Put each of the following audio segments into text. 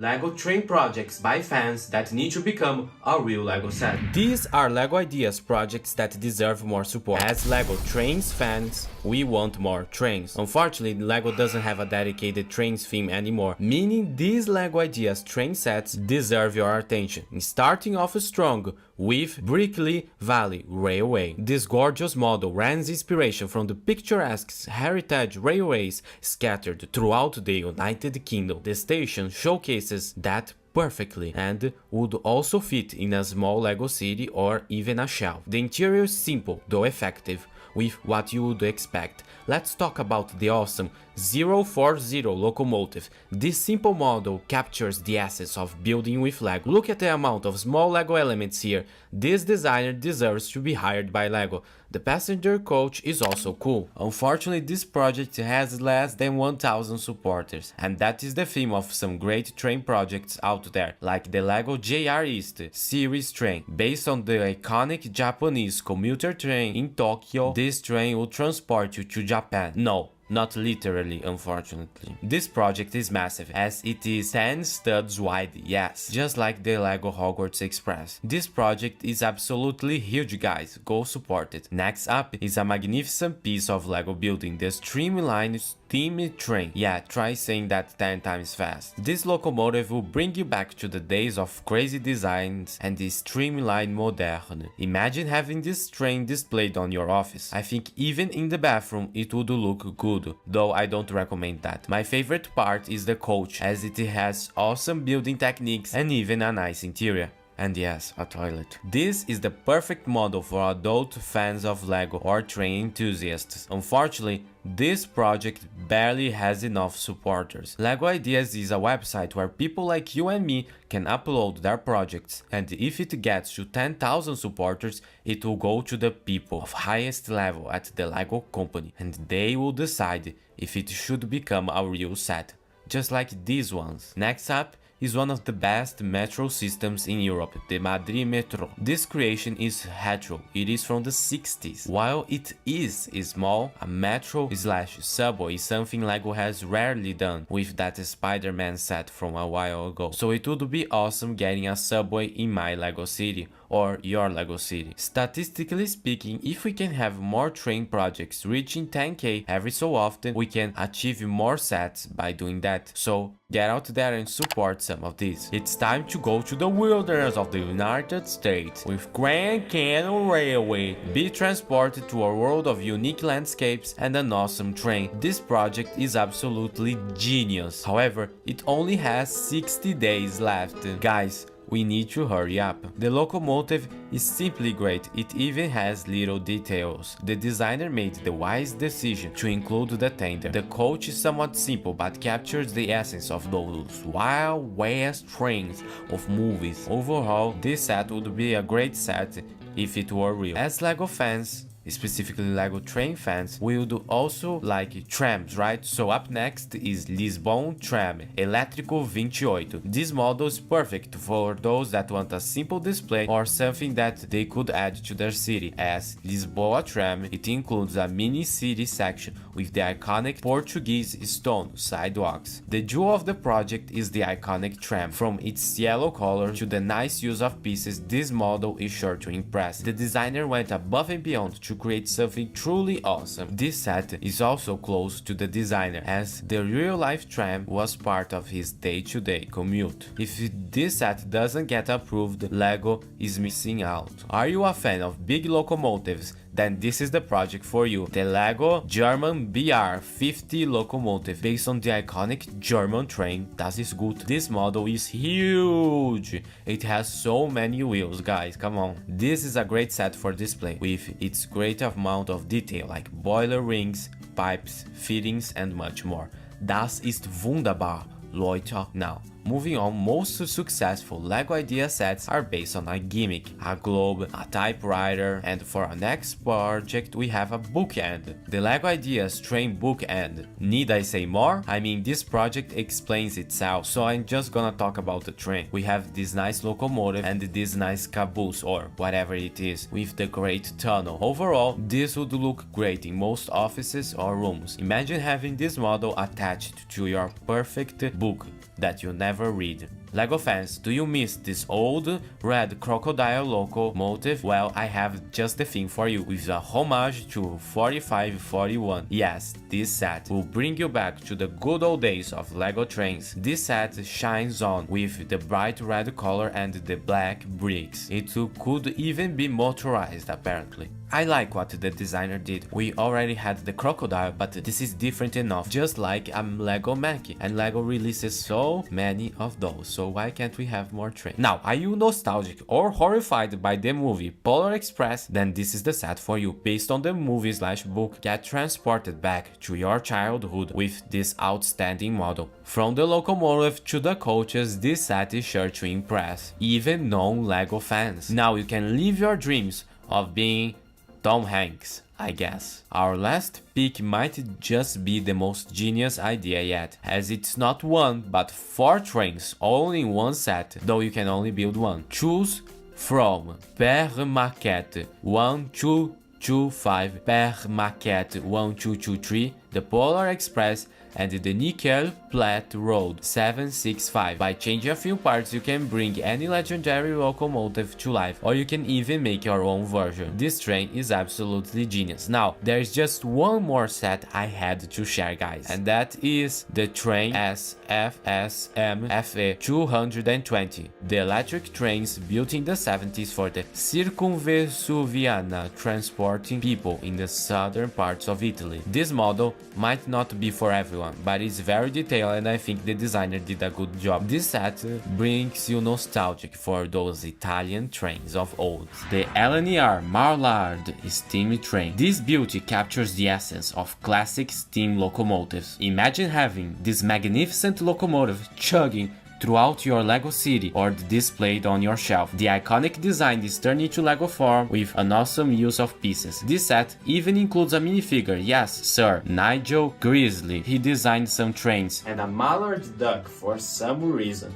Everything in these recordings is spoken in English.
LEGO train projects by fans that need to become a real LEGO set. These are LEGO Ideas projects that deserve more support. As LEGO Trains fans, we want more trains. Unfortunately, LEGO doesn't have a dedicated trains theme anymore, meaning these LEGO Ideas train sets deserve your attention. Starting off strong with Brickley Valley Railway. This gorgeous model runs inspiration from the picturesque heritage railways scattered throughout the United Kingdom. The station showcases that perfectly and would also fit in a small LEGO city or even a shelf. The interior is simple though effective, with what you would expect. Let's talk about the awesome 040 locomotive. This simple model captures the essence of building with LEGO. Look at the amount of small LEGO elements here. This designer deserves to be hired by LEGO. The passenger coach is also cool. Unfortunately, this project has less than 1000 supporters, and that is the theme of some great train projects out there, like the LEGO JR East series train. Based on the iconic Japanese commuter train in Tokyo, this train will transport you to Japan. No, not literally, unfortunately. This project is massive, as it is 10 studs wide, yes, just like the LEGO Hogwarts Express. This project is absolutely huge, guys, go support it. Next up is a magnificent piece of LEGO building, the Streamline steam train. Yeah, try saying that 10 times fast. This locomotive will bring you back to the days of crazy designs and the streamline modern. Imagine having this train displayed on your office. I think even in the bathroom it would look good, though I don't recommend that. My favorite part is the coach, as it has awesome building techniques and even a nice interior. And yes, a toilet. This is the perfect model for adult fans of LEGO or train enthusiasts. Unfortunately, this project barely has enough supporters. LEGO Ideas is a website where people like you and me can upload their projects, and if it gets to 10,000 supporters, it will go to the people of highest level at the LEGO company, and they will decide if it should become a real set, just like these ones. Next up is one of the best metro systems in Europe, the Madrid Metro. This creation is retro, it is from the 60s. While it is small, a metro slash subway is something LEGO has rarely done with that Spider-Man set from a while ago. So it would be awesome getting a subway in my LEGO city or your LEGO city. Statistically speaking, if we can have more train projects reaching 10k every so often, we can achieve more sets by doing that. So get out there and support some of these. It's time to go to the wilderness of the United States with Grand Canyon Railway. Be transported to a world of unique landscapes and an awesome train. This project is absolutely genius. However, it only has 60 days left. Guys, we need to hurry up. The locomotive is simply great, it even has little details. The designer made the wise decision to include the tender. The coach is somewhat simple but captures the essence of those Wild West trains of movies. Overall, this set would be a great set if it were real. As LEGO fans, specifically LEGO train fans, we would also like trams, right? So up next is Lisbon Tram Elétrico 28. This model is perfect for those that want a simple display or something that they could add to their city. As Lisboa Tram, it includes a mini city section with the iconic Portuguese stone sidewalks. The jewel of the project is the iconic tram. From its yellow color to the nice use of pieces, this model is sure to impress. The designer went above and beyond to create something truly awesome. This set is also close to the designer, as the real-life tram was part of his day-to-day commute. If this set doesn't get approved, LEGO is missing out. Are you a fan of big locomotives? Then this is the project for you. The LEGO German BR50 locomotive, based on the iconic German train, Das ist gut. This model is huge. It has so many wheels, guys, come on. This is a great set for display, with its great amount of detail like boiler rings, pipes, fittings and much more. Das ist wunderbar, Leute. Now, moving on, most successful LEGO Idea sets are based on a gimmick, a globe, a typewriter, and for our next project we have a bookend, the LEGO Ideas train bookend. Need I say more? I mean, this project explains itself, so I'm just gonna talk about the train. We have this nice locomotive and this nice caboose or whatever it is, with the great tunnel. Overall, this would look great in most offices or rooms. Imagine having this model attached to your perfect book that you never never read. LEGO fans, do you miss this old red crocodile locomotive? Well, I have just the thing for you with a homage to 4541. Yes, this set will bring you back to the good old days of LEGO trains. This set shines on with the bright red color and the black bricks. It could even be motorized apparently. I like what the designer did. We already had the crocodile, but this is different enough, just like a LEGO Monkey, and LEGO releases so many of those, so why can't we have more trains? Now, are you nostalgic or horrified by the movie Polar Express? Then this is the set for you. Based on the movie/book, get transported back to your childhood with this outstanding model. From the locomotive to the coaches, this set is sure to impress even non-LEGO fans. Now you can live your dreams of being Tom Hanks, I guess. Our last pick might just be the most genius idea yet, as it's not one but 4 trains all in one set, though you can only build one. Choose from Per Maquette 1225, Per Maquette 1223, the Polar Express, and the Nickel Plat Road 765. By changing a few parts, you can bring any legendary locomotive to life, or you can even make your own version. This train is absolutely genius. Now, there's just one more set I had to share, guys, and that is the train SFSMFE 220, the electric trains built in the 70s for the Circumvesuviana, transporting people in the southern parts of Italy. This model might not be for everyone, but it's very detailed and I think the designer did a good job. This set brings you nostalgic for those Italian trains of old. The LNER Mallard steam train. This beauty captures the essence of classic steam locomotives. Imagine having this magnificent locomotive chugging throughout your LEGO city or displayed on your shelf. The iconic design is turned into LEGO form with an awesome use of pieces. This set even includes a minifigure, yes sir, Nigel Grizzly. He designed some trains. And a mallard duck for some reason.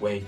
Wait.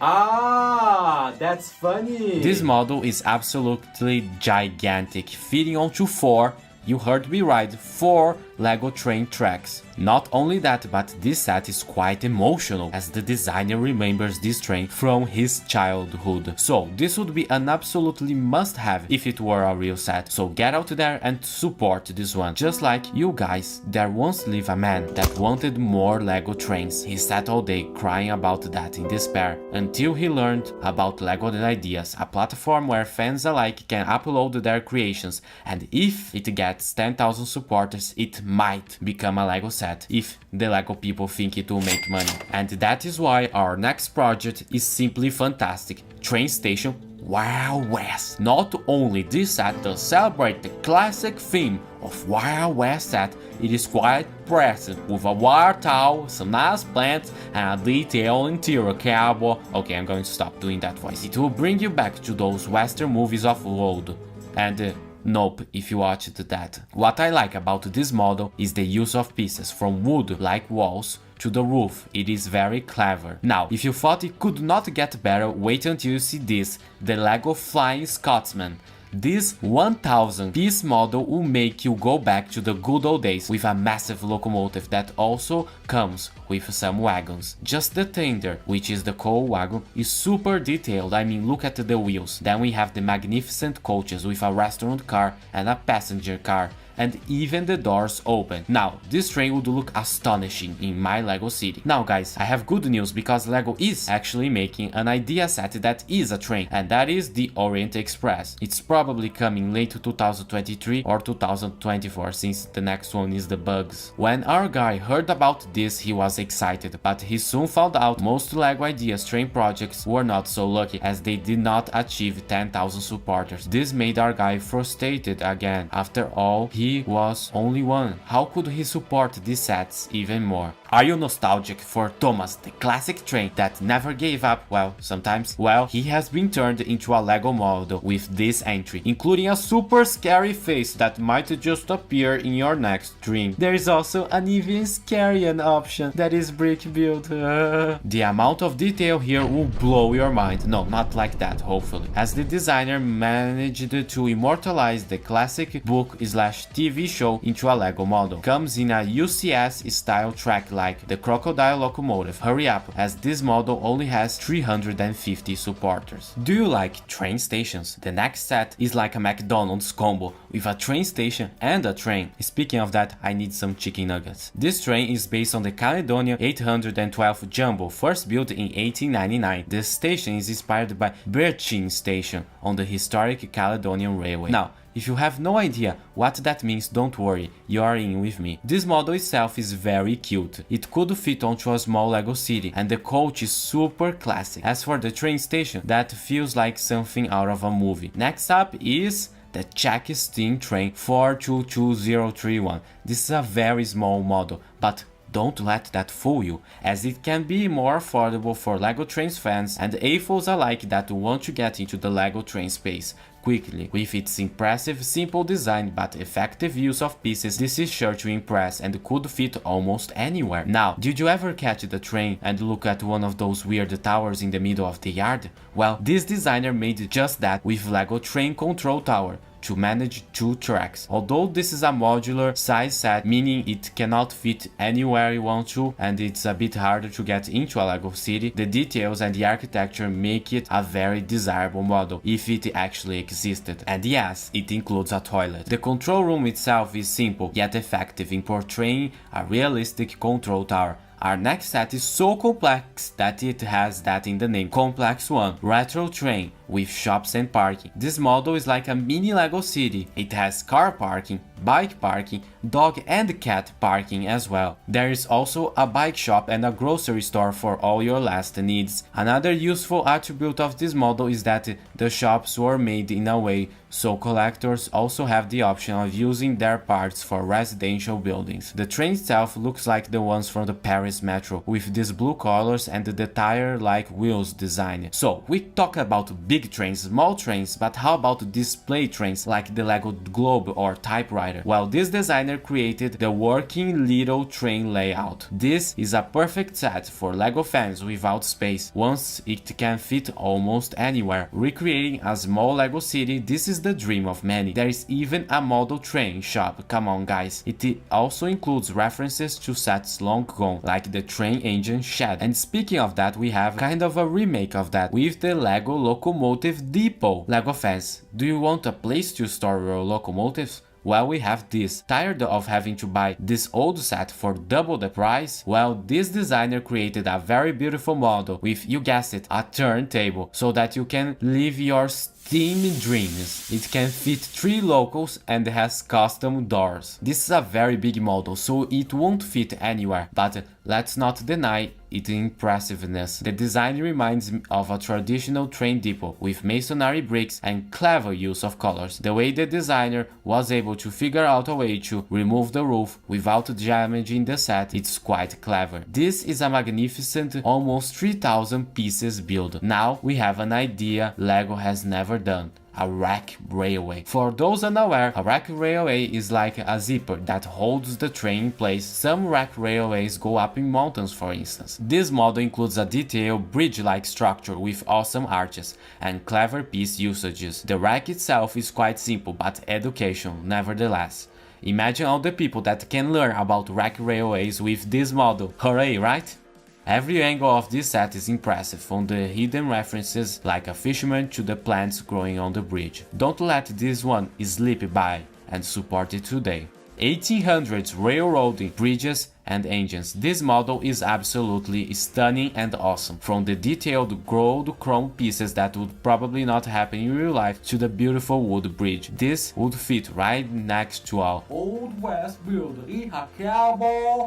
Ah, that's funny! This model is absolutely gigantic, fitting onto 4, you heard me right, 4 LEGO train tracks. Not only that, but this set is quite emotional, as the designer remembers this train from his childhood. So this would be an absolutely must-have if it were a real set. So get out there and support this one. Just like you guys, there once lived a man that wanted more LEGO trains. He sat all day crying about that in despair, until he learned about LEGO Ideas, a platform where fans alike can upload their creations, and if it gets 10,000 supporters, it might become a LEGO set if the LEGO people think it will make money. And that is why our next project is simply fantastic. Train Station Wild West. Not only this set does celebrate the classic theme of Wild West set, it is quite present with a wire tower, some nice plants, and a detailed interior cowboy. Okay, I'm going to stop doing that voice. It will bring you back to those western movies of old. And nope, if you watched that. What I like about this model is the use of pieces from wood like walls to the roof. It is very clever. Now, if you thought it could not get better, wait until you see this, the LEGO Flying Scotsman. This 1000 piece model will make you go back to the good old days with a massive locomotive that also comes with some wagons. Just the tender, which is the coal wagon, is super detailed. I mean, look at the wheels. Then we have the magnificent coaches with a restaurant car and a passenger car, and even the doors open. Now, this train would look astonishing in my LEGO city. Now guys, I have good news because LEGO is actually making an idea set that is a train, and that is the Orient Express. It's probably coming late 2023 or 2024, since the next one is the bugs. When our guy heard about this, he was excited, but he soon found out most LEGO Ideas train projects were not so lucky, as they did not achieve 10,000 supporters. This made our guy frustrated again. After all, he was only one. How could he support these sets even more? Are you nostalgic for Thomas, the classic train that never gave up? Well, sometimes. Well, he has been turned into a LEGO model with this entry, including a super scary face that might just appear in your next dream. There is also an even scarier option that is brick built. The amount of detail here will blow your mind. No, not like that, hopefully, as the designer managed to immortalize the classic book/TV show into a LEGO model. Comes in a UCS style track like the crocodile locomotive. Hurry up, as this model only has 350 supporters. Do you like train stations? The next set is like a McDonald's combo with a train station and a train. Speaking of that, I need some chicken nuggets. This train is based on the Caledonia 812 Jumbo, first built in 1899. The station is inspired by Birchin Station on the historic Caledonian Railway. Now, if you have no idea what that means, don't worry, you are in with me. This model itself is very cute. It could fit onto a small Lego city, and the coach is super classic. As for the train station, that feels like something out of a movie. Next up is the Czech steam train 422031. This is a very small model, but don't let that fool you, as it can be more affordable for LEGO Trains fans and AFOs alike that want to get into the LEGO train space quickly. With its impressive, simple design but effective use of pieces, this is sure to impress and could fit almost anywhere. Now, did you ever catch the train and look at one of those weird towers in the middle of the yard? Well, this designer made just that with LEGO Train Control Tower to manage 2 tracks. Although this is a modular size set, meaning it cannot fit anywhere you want to, and it's a bit harder to get into a LEGO city, the details and the architecture make it a very desirable model if it actually existed. And yes, it includes a toilet. The control room itself is simple yet effective in portraying a realistic control tower. Our next set is so complex that it has that in the name. Complex 1, Retro Train with shops and parking. This model is like a mini LEGO city. It has car parking, bike parking, dog and cat parking as well. There is also a bike shop and a grocery store for all your last needs. Another useful attribute of this model is that the shops were made in a way so collectors also have the option of using their parts for residential buildings. The train itself looks like the ones from the Paris metro, with these blue colors and the tire-like wheels design. So, we talk about big trains, small trains, but how about display trains like the LEGO Globe or Typewriter? Well, this designer created the working little train layout. This is a perfect set for LEGO fans without space, once it can fit almost anywhere. Recreating a small LEGO city, this is the dream of many. There is even a model train shop, come on guys. It also includes references to sets long gone, like the train engine shed. And speaking of that, we have kind of a remake of that with the LEGO Locomotive Depot. LEGO fans, do you want a place to store your locomotives? Well, we have this. Tired of having to buy this old set for double the price? Well, this designer created a very beautiful model with, you guessed it, a turntable, so that you can live your steam dreams. It can fit 3 locals and has custom doors. This is a very big model, so it won't fit anywhere, but let's not deny its impressiveness. The design reminds me of a traditional train depot with masonry bricks and clever use of colors. The way the designer was able to figure out a way to remove the roof without damaging the set, it's quite clever. This is a magnificent, almost 3,000 pieces build. Now we have an idea LEGO has never done. A rack railway. For those unaware, a rack railway is like a zipper that holds the train in place. Some rack railways go up in mountains, for instance. This model includes a detailed bridge-like structure with awesome arches and clever piece usages. The rack itself is quite simple but educational nevertheless. Imagine all the people that can learn about rack railways with this model. Hooray, right? Every angle of this set is impressive, from the hidden references like a fisherman to the plants growing on the bridge. Don't let this one slip by and support it today. 1800s railroading bridges and engines. This model is absolutely stunning and awesome. From the detailed gold chrome pieces that would probably not happen in real life to the beautiful wood bridge. This would fit right next to our Old West building.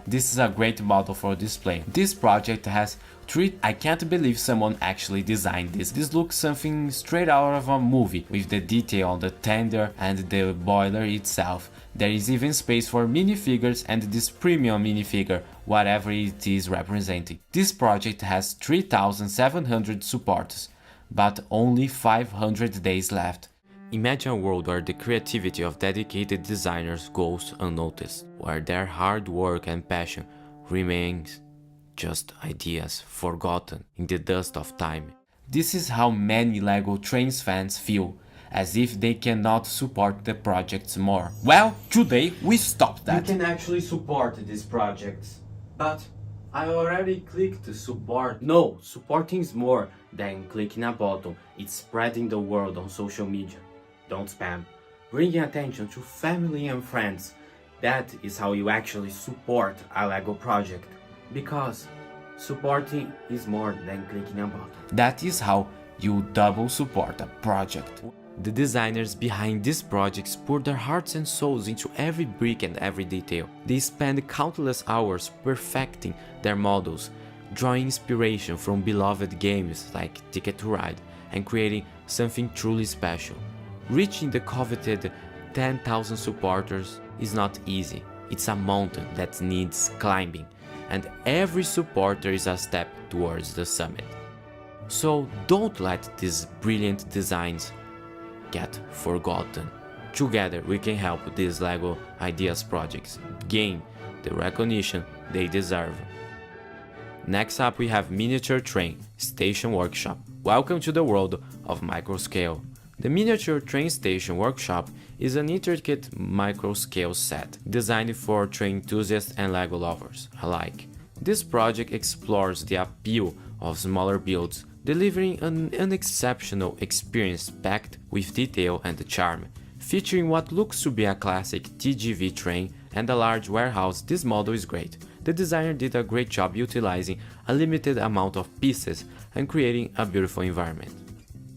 This is a great model for display. This project has 3. I can't believe someone actually designed this. This looks something straight out of a movie, with the detail on the tender and the boiler itself. There is even space for minifigures and this premium minifigure, whatever it is representing. This project has 3,700 supporters, but only 500 days left. Imagine a world where the creativity of dedicated designers goes unnoticed, where their hard work and passion remains just ideas forgotten in the dust of time. This is how many LEGO Trains fans feel, as if they cannot support the projects more. Well, today we stopped that. You can actually support these projects, but I already clicked support. No, supporting is more than clicking a button. It's spreading the word on social media. Don't spam. Bringing attention to family and friends. That is how you actually support a LEGO project. Because supporting is more than clicking a button. That is how you double support a project. The designers behind these projects pour their hearts and souls into every brick and every detail. They spend countless hours perfecting their models, drawing inspiration from beloved games like Ticket to Ride, and creating something truly special. Reaching the coveted 10,000 supporters is not easy. It's a mountain that needs climbing, and every supporter is a step towards the summit. So don't let these brilliant designs get forgotten. Together we can help these LEGO Ideas projects gain the recognition they deserve. Next up we have Miniature Train Station Workshop. Welcome to the world of microscale. The Miniature Train Station Workshop is an intricate micro-scale set designed for train enthusiasts and LEGO lovers alike. This project explores the appeal of smaller builds, delivering an exceptional experience packed with detail and charm. Featuring what looks to be a classic TGV train and a large warehouse, this model is great. The designer did a great job utilizing a limited amount of pieces and creating a beautiful environment.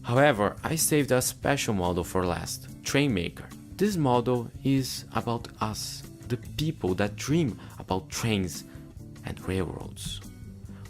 However, I saved a special model for last, Trainmaker. This model is about us, the people that dream about trains and railroads.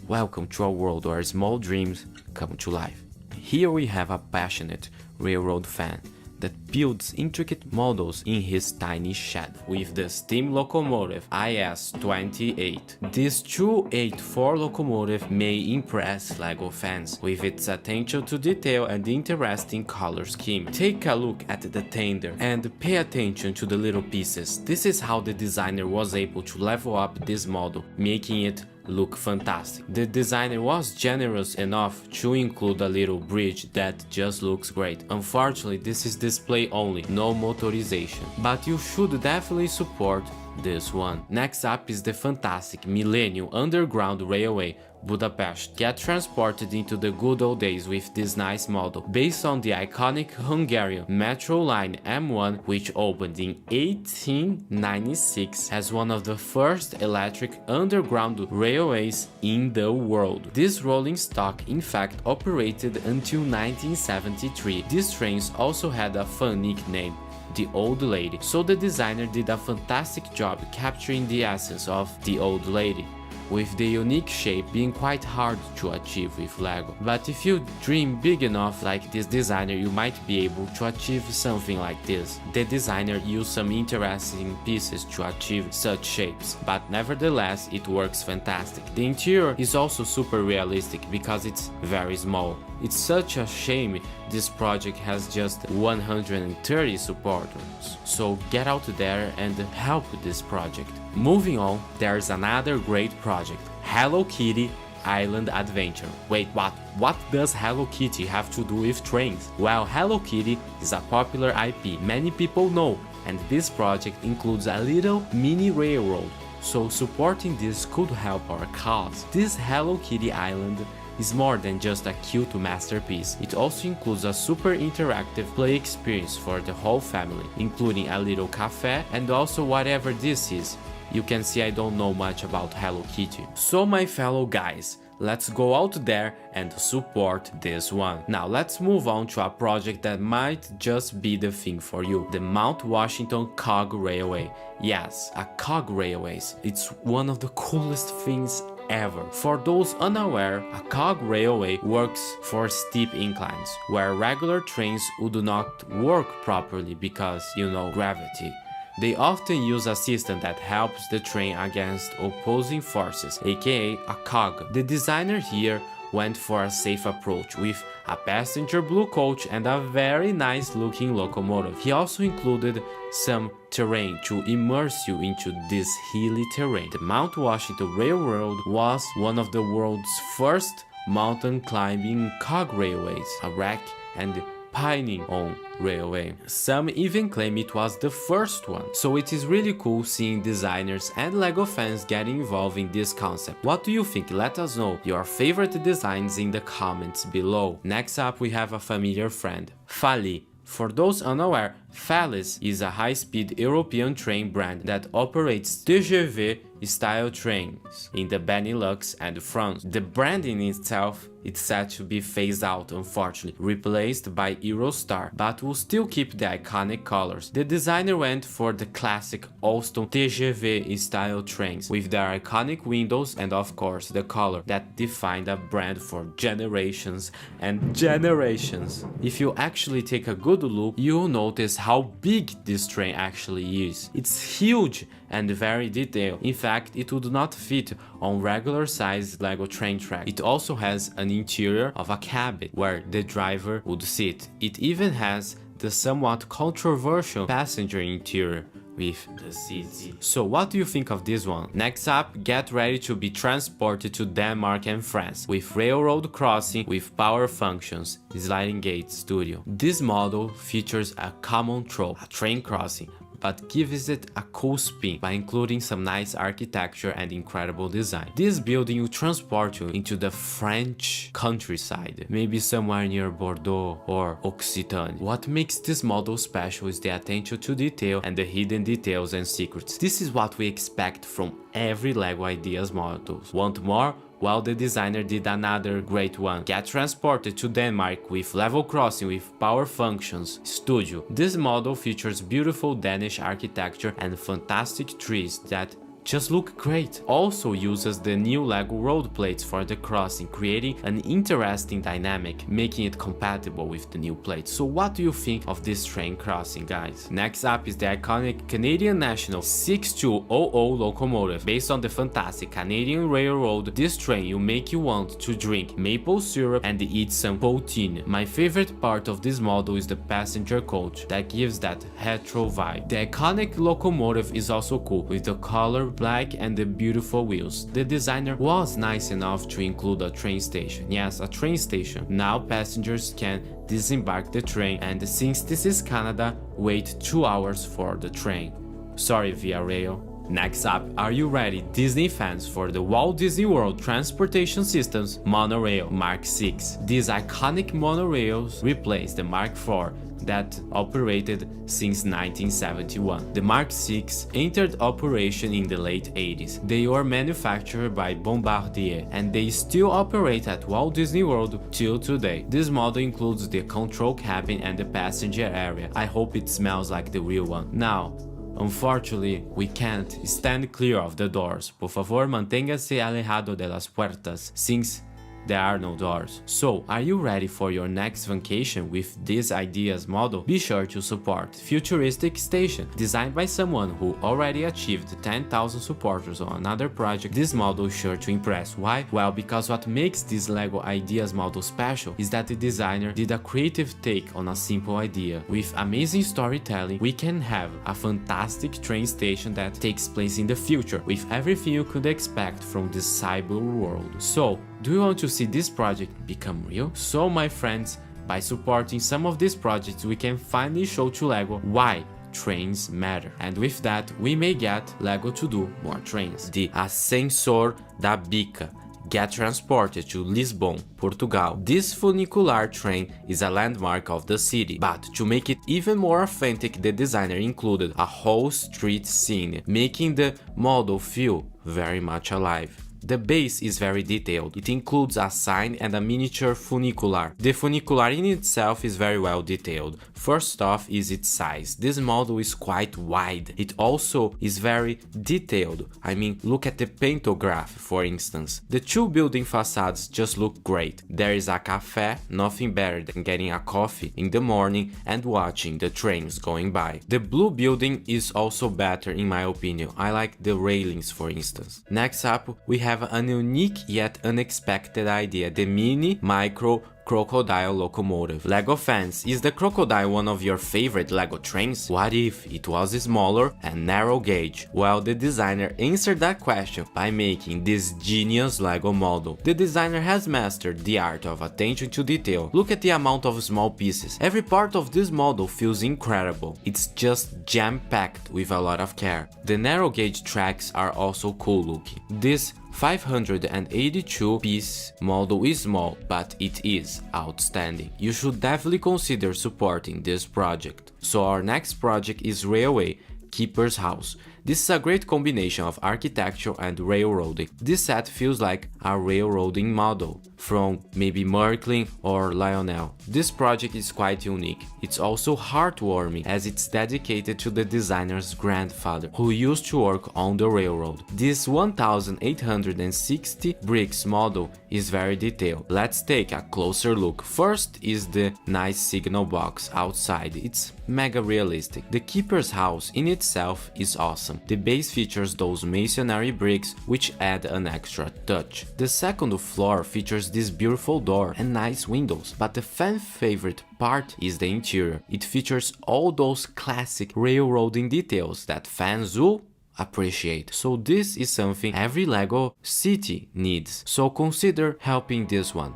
Welcome to a world where small dreams come to life. Here we have a passionate railroad fan that builds intricate models in his tiny shed with the steam locomotive IS-28. This 284 locomotive may impress LEGO fans with its attention to detail and interesting color scheme. Take a look at the tender and pay attention to the little pieces. This is how the designer was able to level up this model, making it look fantastic. The designer was generous enough to include a little bridge that just looks great. Unfortunately, this is display only, no motorization, but you should definitely support this one. Next up is the fantastic Millennium Underground Railway Budapest. Get transported into the good old days with this nice model, based on the iconic Hungarian metro line M1, which opened in 1896 as one of the first electric underground railways in the world. This rolling stock in fact operated until 1973. These trains also had a fun nickname, the Old Lady, so the designer did a fantastic job capturing the essence of the Old Lady, with the unique shape being quite hard to achieve with LEGO. But if you dream big enough like this designer, you might be able to achieve something like this. The designer used some interesting pieces to achieve such shapes, but nevertheless it works fantastic. The interior is also super realistic because it's very small. It's such a shame this project has just 130 supporters, so get out there and help this project. Moving on, there's another great project, Hello Kitty Island Adventure. Wait, what? What does Hello Kitty have to do with trains? Well, Hello Kitty is a popular IP many people know, and this project includes a little mini railroad, so supporting this could help our cause. This Hello Kitty Island is more than just a cute masterpiece. It also includes a super interactive play experience for the whole family, including a little cafe and also whatever this is. You can see I don't know much about Hello Kitty. So my fellow guys, let's go out there and support this one. Now let's move on to a project that might just be the thing for you, the Mount Washington Cog Railway. Yes, a cog railways. It's one of the coolest things ever. For those unaware, a cog railway works for steep inclines, where regular trains would not work properly because, gravity. They often use a system that helps the train against opposing forces, aka a cog. The designer here went for a safe approach with a passenger blue coach and a very nice looking locomotive. He also included some terrain to immerse you into this hilly terrain. The Mount Washington Railroad was one of the world's first mountain climbing cog railways. A wreck and pioneering on railway. Some even claim it was the first one. So it is really cool seeing designers and LEGO fans getting involved in this concept. What do you think? Let us know your favorite designs in the comments below. Next up we have a familiar friend, Fali. For those unaware, Thalys is a high-speed European train brand that operates TGV style trains in the Benelux and France. The brand in itself is set to be phased out, unfortunately, replaced by Eurostar, but will still keep the iconic colors. The designer went for the classic Alstom TGV style trains with their iconic windows and of course the color that defined a brand for generations and generations. If you actually take a good look, you'll notice how big this train actually is. It's huge and very detailed. In fact, it would not fit on regular sized LEGO train track. It also has an interior of a cabin where the driver would sit. It even has the somewhat controversial passenger interior with the seats. So what do you think of this one? Next up, get ready to be transported to Denmark and France with railroad crossing with power functions, sliding gate studio. This model features a common trope, a train crossing, but gives it a cool spin by including some nice architecture and incredible design. This building will transport you into the French countryside, maybe somewhere near Bordeaux or Occitanie. What makes this model special is the attention to detail and the hidden details and secrets. This is what we expect from every LEGO Ideas models. Want more? Well, the designer did another great one. Get transported to Denmark with level crossing with power functions studio. This model features beautiful Danish architecture and fantastic trees that just look great. Also uses the new LEGO road plates for the crossing, creating an interesting dynamic, making it compatible with the new plates. So what do you think of this train crossing, guys? Next up is the iconic Canadian National 6200 locomotive. Based on the fantastic Canadian Railroad, this train will make you want to drink maple syrup and eat some poutine. My favorite part of this model is the passenger coach that gives that retro vibe. The iconic locomotive is also cool with the color black and the beautiful wheels. The designer was nice enough to include a train station. Yes, a train station. Now passengers can disembark the train, and since this is Canada, wait 2 hours for the train. Sorry, Via Rail. Next up, are you ready, Disney fans, for the Walt Disney World Transportation Systems Monorail Mark 6? These iconic monorails replace the Mark 4 that operated since 1971. The Mark 6 entered operation in the late 80s. They were manufactured by Bombardier and they still operate at Walt Disney World till today. This model includes the control cabin and the passenger area. I hope it smells like the real one. Now, unfortunately, we can't stand clear of the doors. Por favor, manténgase alejado de las puertas, since there are no doors. So, are you ready for your next vacation with this Ideas model? Be sure to support Futuristic Station, designed by someone who already achieved 10,000 supporters on another project. This model is sure to impress. Why? Well, because what makes this LEGO Ideas model special is that the designer did a creative take on a simple idea. With amazing storytelling, we can have a fantastic train station that takes place in the future, with everything you could expect from this cyber world. So, do you want to see this project become real? So, my friends, by supporting some of these projects, we can finally show to LEGO why trains matter. And with that, we may get LEGO to do more trains. The Ascensor da Bica. Get transported to Lisbon, Portugal. This funicular train is a landmark of the city, but to make it even more authentic, the designer included a whole street scene, making the model feel very much alive. The base is very detailed. It includes a sign and a miniature funicular. The funicular in itself is very well detailed. First off is its size. This model is quite wide. It also is very detailed. I mean, look at the pantograph, for instance. The two building facades just look great. There is a cafe, nothing better than getting a coffee in the morning and watching the trains going by. The blue building is also better in my opinion. I like the railings, for instance. Next up, we have have an unique yet unexpected idea, the mini micro crocodile locomotive. LEGO fans, is the crocodile one of your favorite LEGO trains? What if it was smaller and narrow gauge? Well, the designer answered that question by making this genius LEGO model. The designer has mastered the art of attention to detail. Look at the amount of small pieces. Every part of this model feels incredible. It's just jam-packed with a lot of care. The narrow gauge tracks are also cool looking. This 582-piece model is small, but it is outstanding. You should definitely consider supporting this project. So our next project is Railway Keeper's House. This is a great combination of architecture and railroading. This set feels like a railroading model from maybe Merklin or Lionel. This project is quite unique. It's also heartwarming as it's dedicated to the designer's grandfather, who used to work on the railroad. This 1860 bricks model is very detailed. Let's take a closer look. First is the nice signal box outside. It's mega realistic. The keeper's house in itself is awesome. The base features those masonry bricks which add an extra touch. The second floor features this beautiful door and nice windows, but the fan favorite part is the interior. It features all those classic railroading details that fans will appreciate. So this is something every LEGO city needs, so consider helping this one.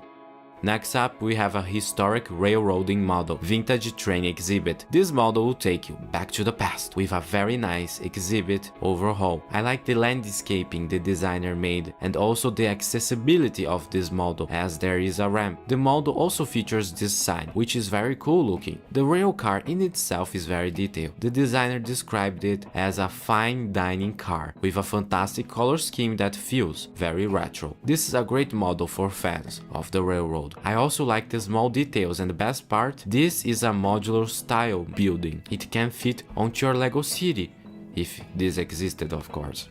Next up, we have a historic railroading model, vintage train exhibit. This model will take you back to the past with a very nice exhibit overhaul. I like the landscaping the designer made and also the accessibility of this model as there is a ramp. The model also features this sign, which is very cool looking. The rail car in itself is very detailed. The designer described it as a fine dining car with a fantastic color scheme that feels very retro. This is a great model for fans of the railroad. I also like the small details, and the best part, this is a modular style building. It can fit onto your LEGO city, if this existed of course.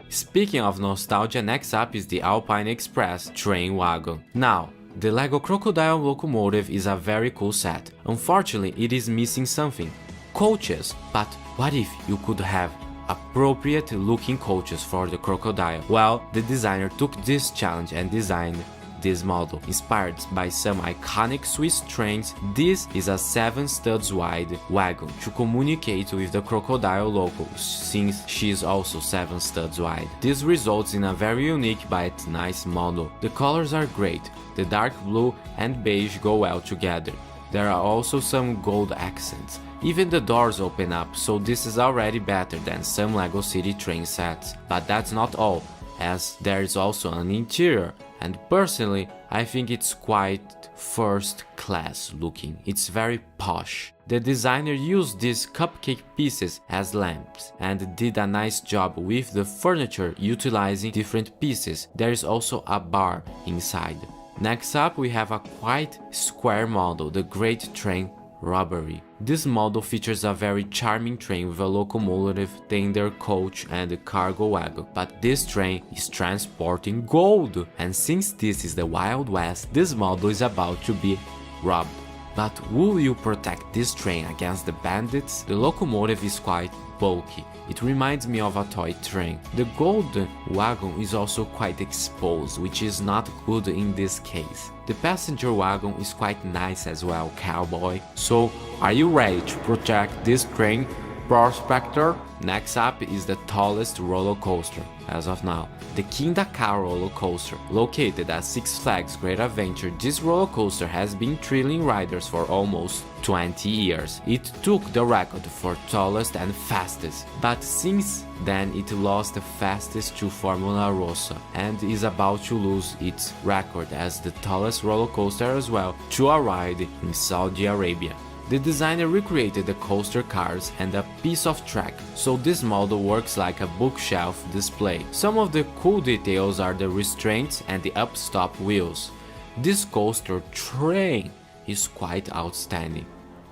Speaking of nostalgia, next up is the Alpine Express train wagon. Now, the LEGO Crocodile Locomotive is a very cool set. Unfortunately, it is missing something: coaches. But what if you could have appropriate looking coaches for the crocodile? Well, the designer took this challenge and designed this model. Inspired by some iconic Swiss trains, this is a 7 studs wide wagon to communicate with the crocodile loco, since she is also 7 studs wide. This results in a very unique but nice model. The colors are great. The dark blue and beige go well together. There are also some gold accents. Even the doors open up, so this is already better than some LEGO City train sets. But that's not all, as there is also an interior, and personally I think it's quite first class looking. It's very posh. The designer used these cupcake pieces as lamps and did a nice job with the furniture utilizing different pieces. There is also a bar inside. Next up we have a quite square model, the Great Train Robbery. This model features a very charming train with a locomotive, tender coach and a cargo wagon, but this train is transporting gold, and since this is the Wild West, this model is about to be robbed. But will you protect this train against the bandits? The locomotive is quite bulky. It reminds me of a toy train. The gold wagon is also quite exposed, which is not good in this case. The passenger wagon is quite nice as well, cowboy. So, are you ready to protect this train, prospector? Next up is the tallest roller coaster as of now, the King Dakar roller coaster. Located at Six Flags Great Adventure, this roller coaster has been thrilling riders for almost 20 years. It took the record for tallest and fastest, but since then it lost the fastest to Formula Rossa and is about to lose its record as the tallest roller coaster as well to a ride in Saudi Arabia. The designer recreated the coaster cars and a piece of track, so this model works like a bookshelf display. Some of the cool details are the restraints and the upstop wheels. This coaster train is quite outstanding.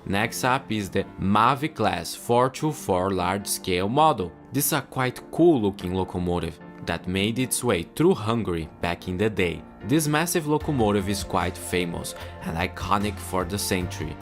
Next up is the Mavic Class 424 large-scale model. This is a quite cool looking locomotive that made its way through Hungary back in the day. This massive locomotive is quite famous and iconic for the century.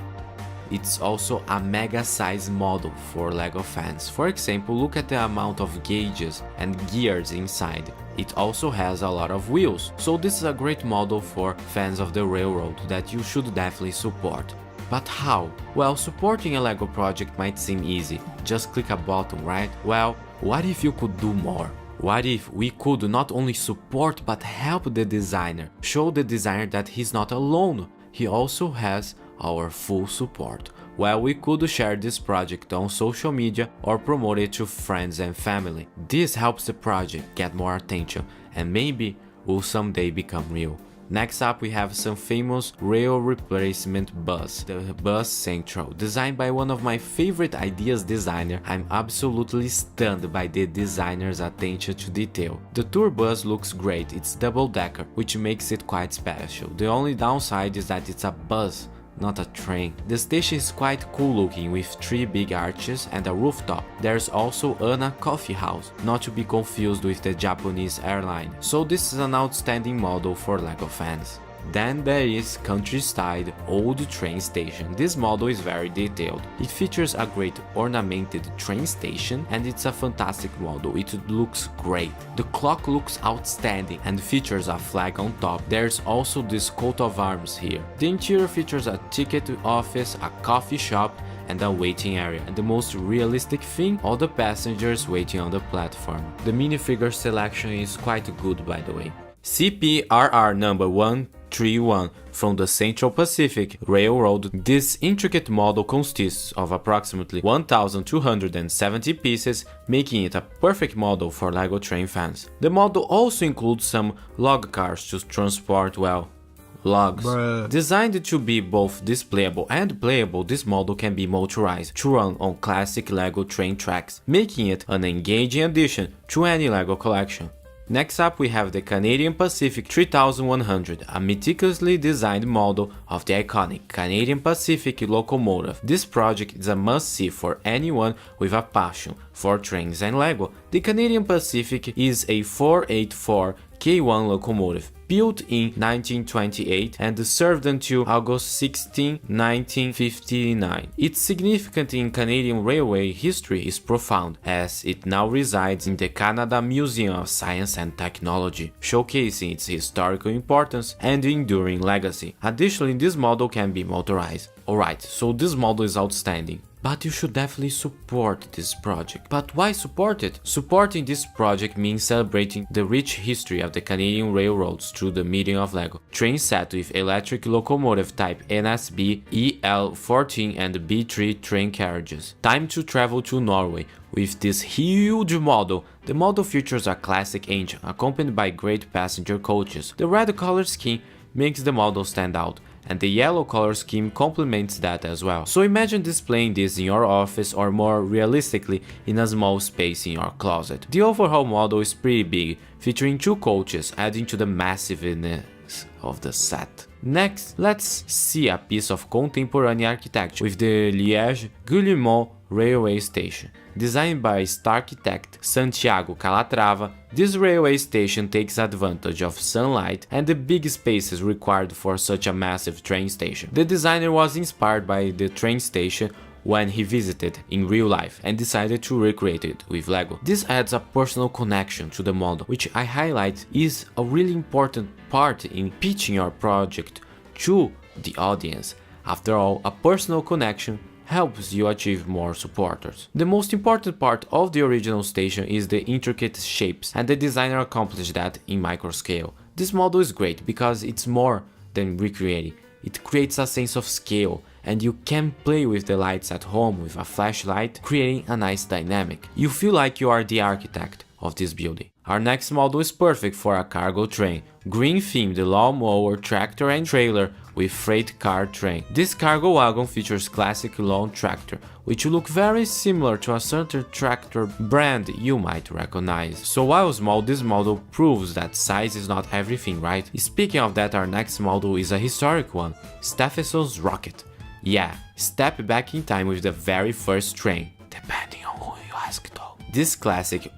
it's also a mega size model for LEGO fans. For example, look at the amount of gauges and gears inside. It also has a lot of wheels, so this is a great model for fans of the railroad that you should definitely support. But how? Well, supporting a LEGO project might seem easy, just click a button, right? Well, what if you could do more? What if we could not only support but help the designer, show the designer that he's not alone, he also has our full support. Well, we could share this project on social media or promote it to friends and family. This helps the project get more attention and maybe will someday become real. Next up we have some famous rail replacement bus, the Bus Central. Designed by one of my favorite ideas designer, I'm absolutely stunned by the designer's attention to detail. The tour bus looks great, it's double-decker, which makes it quite special. The only downside is that it's a bus, not a train. The station is quite cool looking with 3 big arches and a rooftop. There's also Anna Coffee House, not to be confused with the Japanese airline. So this is an outstanding model for LEGO fans. Then there is Countryside Old Train Station. This model is very detailed. It features a great ornamented train station and it's a fantastic model. It looks great. The clock looks outstanding and features a flag on top. There's also this coat of arms here. The interior features a ticket office, a coffee shop and a waiting area. And the most realistic thing, all the passengers waiting on the platform. The minifigure selection is quite good, by the way. CPRR number 131 from the Central Pacific Railroad. This intricate model consists of approximately 1,270 pieces, making it a perfect model for LEGO train fans. The model also includes some log cars to transport, well, logs. Designed to be both displayable and playable, this model can be motorized to run on classic LEGO train tracks, making it an engaging addition to any LEGO collection. Next up we have the Canadian Pacific 3100, a meticulously designed model of the iconic Canadian Pacific locomotive. This project is a must-see for anyone with a passion for trains and LEGO. The Canadian Pacific is a 484 K1 locomotive, built in 1928 and served until August 16, 1959. Its significance in Canadian railway history is profound, as it now resides in the Canada Museum of Science and Technology, showcasing its historical importance and enduring legacy. Additionally, this model can be motorized. Alright, so this model is outstanding. But you should definitely support this project. But why support it? Supporting this project means celebrating the rich history of the Canadian railroads through the medium of LEGO. Trains set with electric locomotive type NSB, EL14 and B3 train carriages. Time to travel to Norway. With this huge model, the model features a classic engine accompanied by great passenger coaches. The red color scheme makes the model stand out, and the yellow color scheme complements that as well. So imagine displaying this in your office or more realistically in a small space in your closet. The overall model is pretty big, featuring 2 coaches, adding to the massiveness of the set. Next, let's see a piece of contemporary architecture with the Liège-Guillemot railway station. Designed by star architect Santiago Calatrava, this railway station takes advantage of sunlight and the big spaces required for such a massive train station. The designer was inspired by the train station when he visited in real life and decided to recreate it with LEGO. This adds a personal connection to the model, which I highlight is a really important part in pitching your project to the audience. After all, a personal connection helps you achieve more supporters. The most important part of the original station is the intricate shapes, and the designer accomplished that in micro scale. This model is great because it's more than recreating. It creates a sense of scale, and you can play with the lights at home with a flashlight, creating a nice dynamic. You feel like you are the architect of this building. Our next model is perfect for a cargo train. Green themed lawnmower, tractor and trailer with freight car train. This cargo wagon features classic lawn tractor, which look very similar to a certain tractor brand you might recognize. So while small, this model proves that size is not everything, right? Speaking of that, our next model is a historic one, Stephenson's Rocket. Yeah, step back in time with the very first train, depending on who you ask though. This classic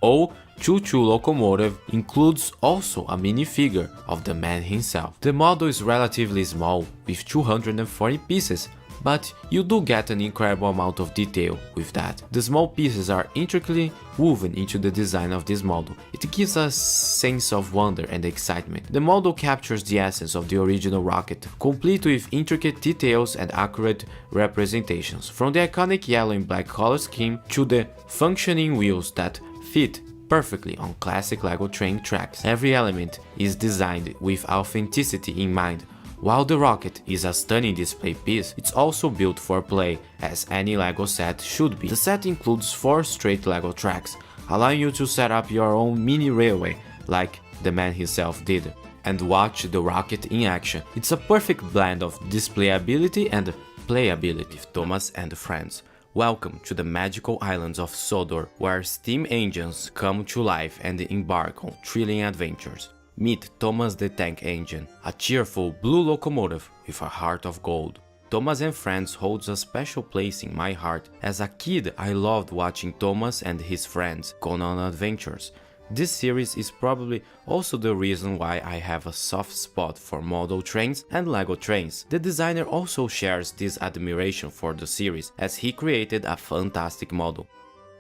choo-choo locomotive includes also a minifigure of the man himself. The model is relatively small, with 240 pieces, But you do get an incredible amount of detail with that. The small pieces are intricately woven into the design of this model. It gives a sense of wonder and excitement. The model captures the essence of the original rocket, complete with intricate details and accurate representations, from the iconic yellow and black color scheme to the functioning wheels that fit perfectly on classic LEGO train tracks. Every element is designed with authenticity in mind. While the rocket is a stunning display piece, it's also built for play, as any LEGO set should be. The set includes 4 straight LEGO tracks, allowing you to set up your own mini railway, like the man himself did, and watch the rocket in action. It's a perfect blend of displayability and playability. With Thomas and friends, welcome to the magical islands of Sodor, where steam engines come to life and embark on thrilling adventures. Meet Thomas the Tank Engine, a cheerful blue locomotive with a heart of gold. Thomas and Friends holds a special place in my heart. As a kid, I loved watching Thomas and his friends go on adventures. This series is probably also the reason why I have a soft spot for model trains and LEGO trains. The designer also shares this admiration for the series, as he created a fantastic model.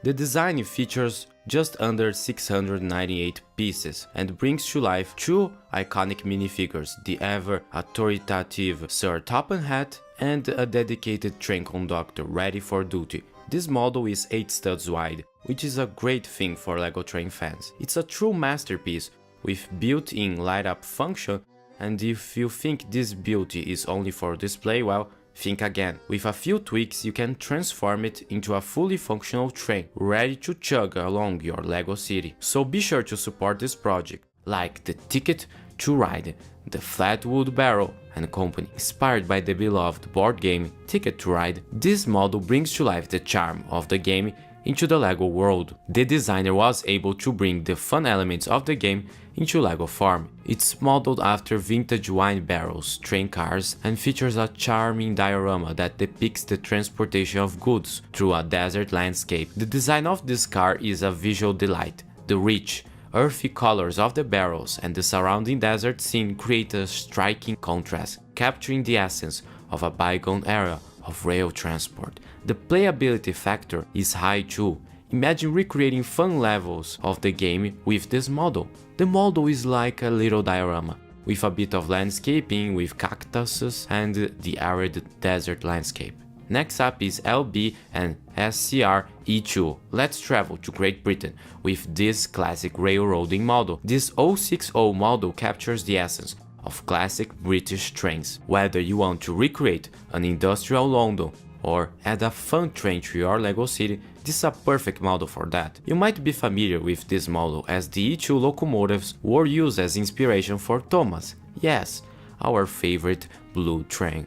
The design features just under 698 pieces and brings to life 2 iconic minifigures, the ever authoritative Sir Topham Hatt and a dedicated train conductor ready for duty. This model is 8 studs wide, which is a great thing for LEGO train fans. It's a true masterpiece with built-in light-up function, and if you think this beauty is only for display, well, think again. With a few tweaks, you can transform it into a fully functional train, ready to chug along your LEGO city. So be sure to support this project, like the Ticket to Ride, the Flatwood Barrel and Company. Inspired by the beloved board game Ticket to Ride, this model brings to life the charm of the game into the LEGO world. The designer was able to bring the fun elements of the game into LEGO form. It's modeled after vintage wine barrels, train cars, and features a charming diorama that depicts the transportation of goods through a desert landscape. The design of this car is a visual delight. The rich, earthy colors of the barrels and the surrounding desert scene create a striking contrast, capturing the essence of a bygone era of rail transport. The playability factor is high too. Imagine recreating fun levels of the game with this model. The model is like a little diorama, with a bit of landscaping with cactuses and the arid desert landscape. Next up is LB and SCR E2. Let's travel to Great Britain with this classic railroading model. This 060 model captures the essence of classic British trains. Whether you want to recreate an industrial London or add a fun train to your LEGO city, this is a perfect model for that. You might be familiar with this model, as the E2 locomotives were used as inspiration for Thomas. Yes, our favorite blue train.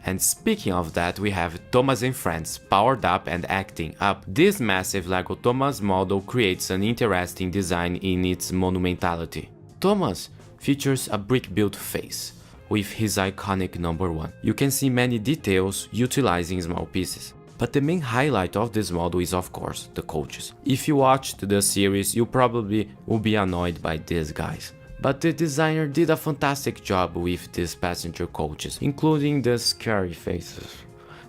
And speaking of that, we have Thomas and Friends, powered up and acting up. This massive LEGO Thomas model creates an interesting design in its monumentality. Thomas features a brick-built face with his iconic number 1. You can see many details utilizing small pieces. But the main highlight of this model is, of course, the coaches. If you watched the series, you probably will be annoyed by these guys. But the designer did a fantastic job with these passenger coaches, including the scary faces.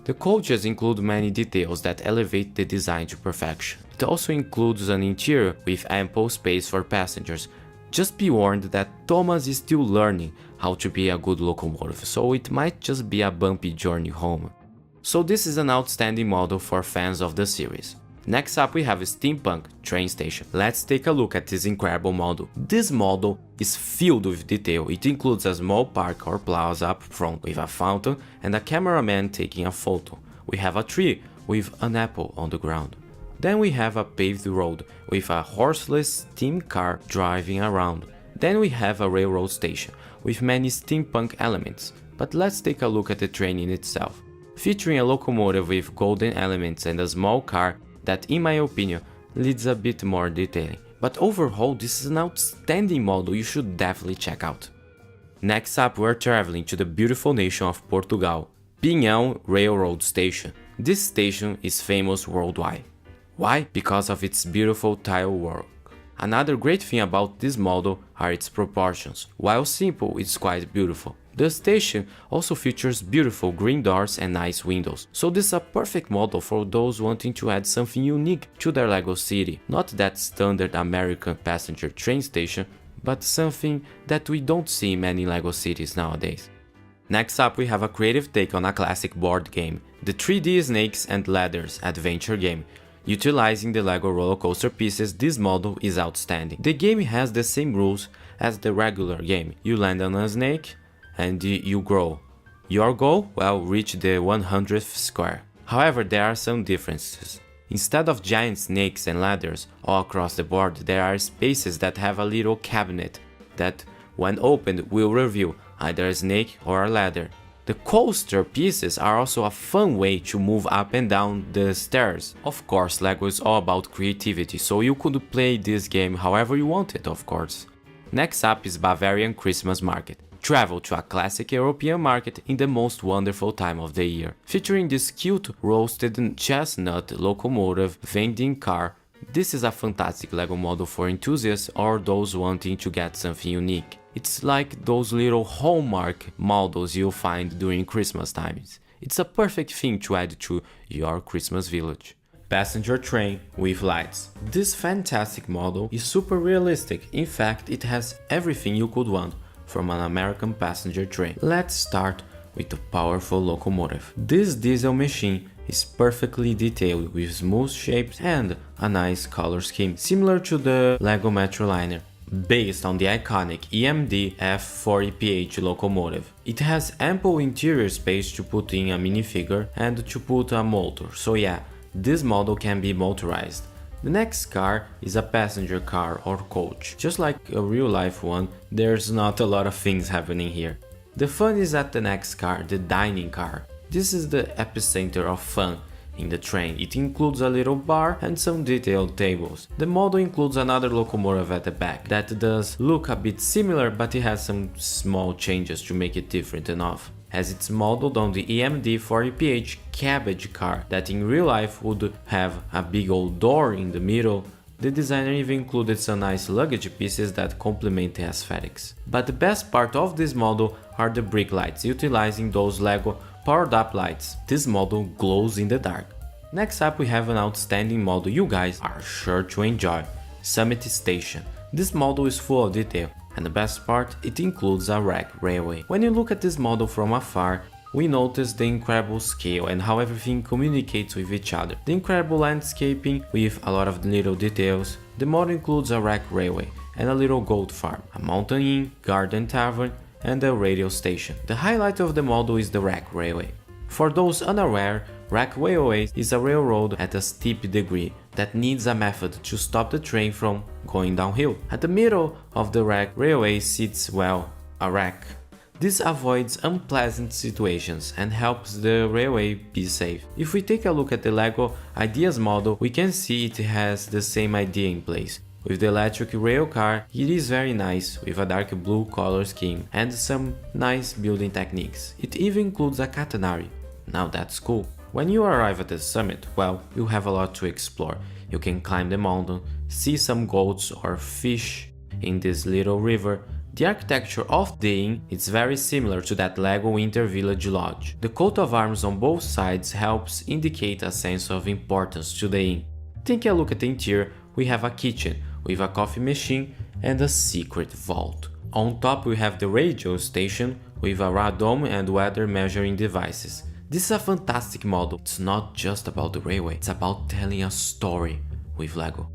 The coaches include many details that elevate the design to perfection. It also includes an interior with ample space for passengers. Just be warned that Thomas is still learning how to be a good locomotive, so it might just be a bumpy journey home. So this is an outstanding model for fans of the series. Next up we have a steampunk train station. Let's take a look at this incredible model. This model is filled with detail. It includes a small park or plaza up front with a fountain and a cameraman taking a photo. We have a tree with an apple on the ground. Then we have a paved road with a horseless steam car driving around. Then we have a railroad station with many steampunk elements. But let's take a look at the train in itself. Featuring a locomotive with golden elements and a small car that, in my opinion, needs a bit more detailing. But overall, this is an outstanding model you should definitely check out. Next up, we're traveling to the beautiful nation of Portugal, Pinhão Railroad Station. This station is famous worldwide. Why? Because of its beautiful tile work. Another great thing about this model are its proportions. While simple, it's quite beautiful. The station also features beautiful green doors and nice windows, so this is a perfect model for those wanting to add something unique to their LEGO city. Not that standard American passenger train station, but something that we don't see in many LEGO cities nowadays. Next up, we have a creative take on a classic board game, the 3D Snakes and Ladders adventure game. Utilizing the LEGO roller coaster pieces, this model is outstanding. The game has the same rules as the regular game. You land on a snake and you grow. Your goal? Well, reach the 100th square. However, there are some differences. Instead of giant snakes and ladders all across the board, there are spaces that have a little cabinet that, when opened, will reveal either a snake or a ladder. The coaster pieces are also a fun way to move up and down the stairs. Of course, LEGO is all about creativity, so you could play this game however you want it, of course. Next up is Bavarian Christmas Market. Travel to a classic European market in the most wonderful time of the year, featuring this cute roasted chestnut locomotive vending car. This is a fantastic LEGO model for enthusiasts or those wanting to get something unique. It's like those little hallmark models you'll find during Christmas times. It's a perfect thing to add to your Christmas village. Passenger train with lights. This fantastic model is super realistic. In fact, it has everything you could want from an American passenger train. Let's start with the powerful locomotive. This diesel machine is perfectly detailed with smooth shapes and a nice color scheme, similar to the LEGO Metroliner, based on the iconic EMD F40PH locomotive. It has ample interior space to put in a minifigure and to put a motor, so yeah, this model can be motorized. The next car is a passenger car or coach. Just like a real life one, there's not a lot of things happening here. The fun is at the next car, the dining car. This is the epicenter of fun in the train. It includes a little bar and some detailed tables. The model includes another locomotive at the back that does look a bit similar, but it has some small changes to make it different enough, as it's modeled on the EMD 40PH cabbage car that in real life would have a big old door in the middle. The designer even included some nice luggage pieces that complement the aesthetics. But the best part of this model are the brick lights, utilizing those LEGO powered up lights. This model glows in the dark. Next up, we have an outstanding model you guys are sure to enjoy, Summit Station. This model is full of detail, and the best part, it includes a rack railway. When you look at this model from afar, we notice the incredible scale and how everything communicates with each other. The incredible landscaping with a lot of little details. The model includes a rack railway and a little goat farm, a mountain inn, garden tavern, and a radio station. The highlight of the model is the rack railway. For those unaware, rack railway is a railroad at a steep degree that needs a method to stop the train from going downhill. At the middle of the rack railway sits, well, a rack. This avoids unpleasant situations and helps the railway be safe. If we take a look at the LEGO Ideas model, we can see it has the same idea in place. With the electric rail car, it is very nice with a dark blue color scheme and some nice building techniques. It even includes a catenary. Now that's cool. When you arrive at the summit, well, you have a lot to explore. You can climb the mountain, see some goats or fish in this little river. The architecture of the inn is very similar to that LEGO Winter Village Lodge. The coat of arms on both sides helps indicate a sense of importance to the inn. Taking a look at the interior, we have a kitchen with a coffee machine and a secret vault. On top we have the radio station with a radome and weather measuring devices. This is a fantastic model. It's not just about the railway, it's about telling a story with LEGO.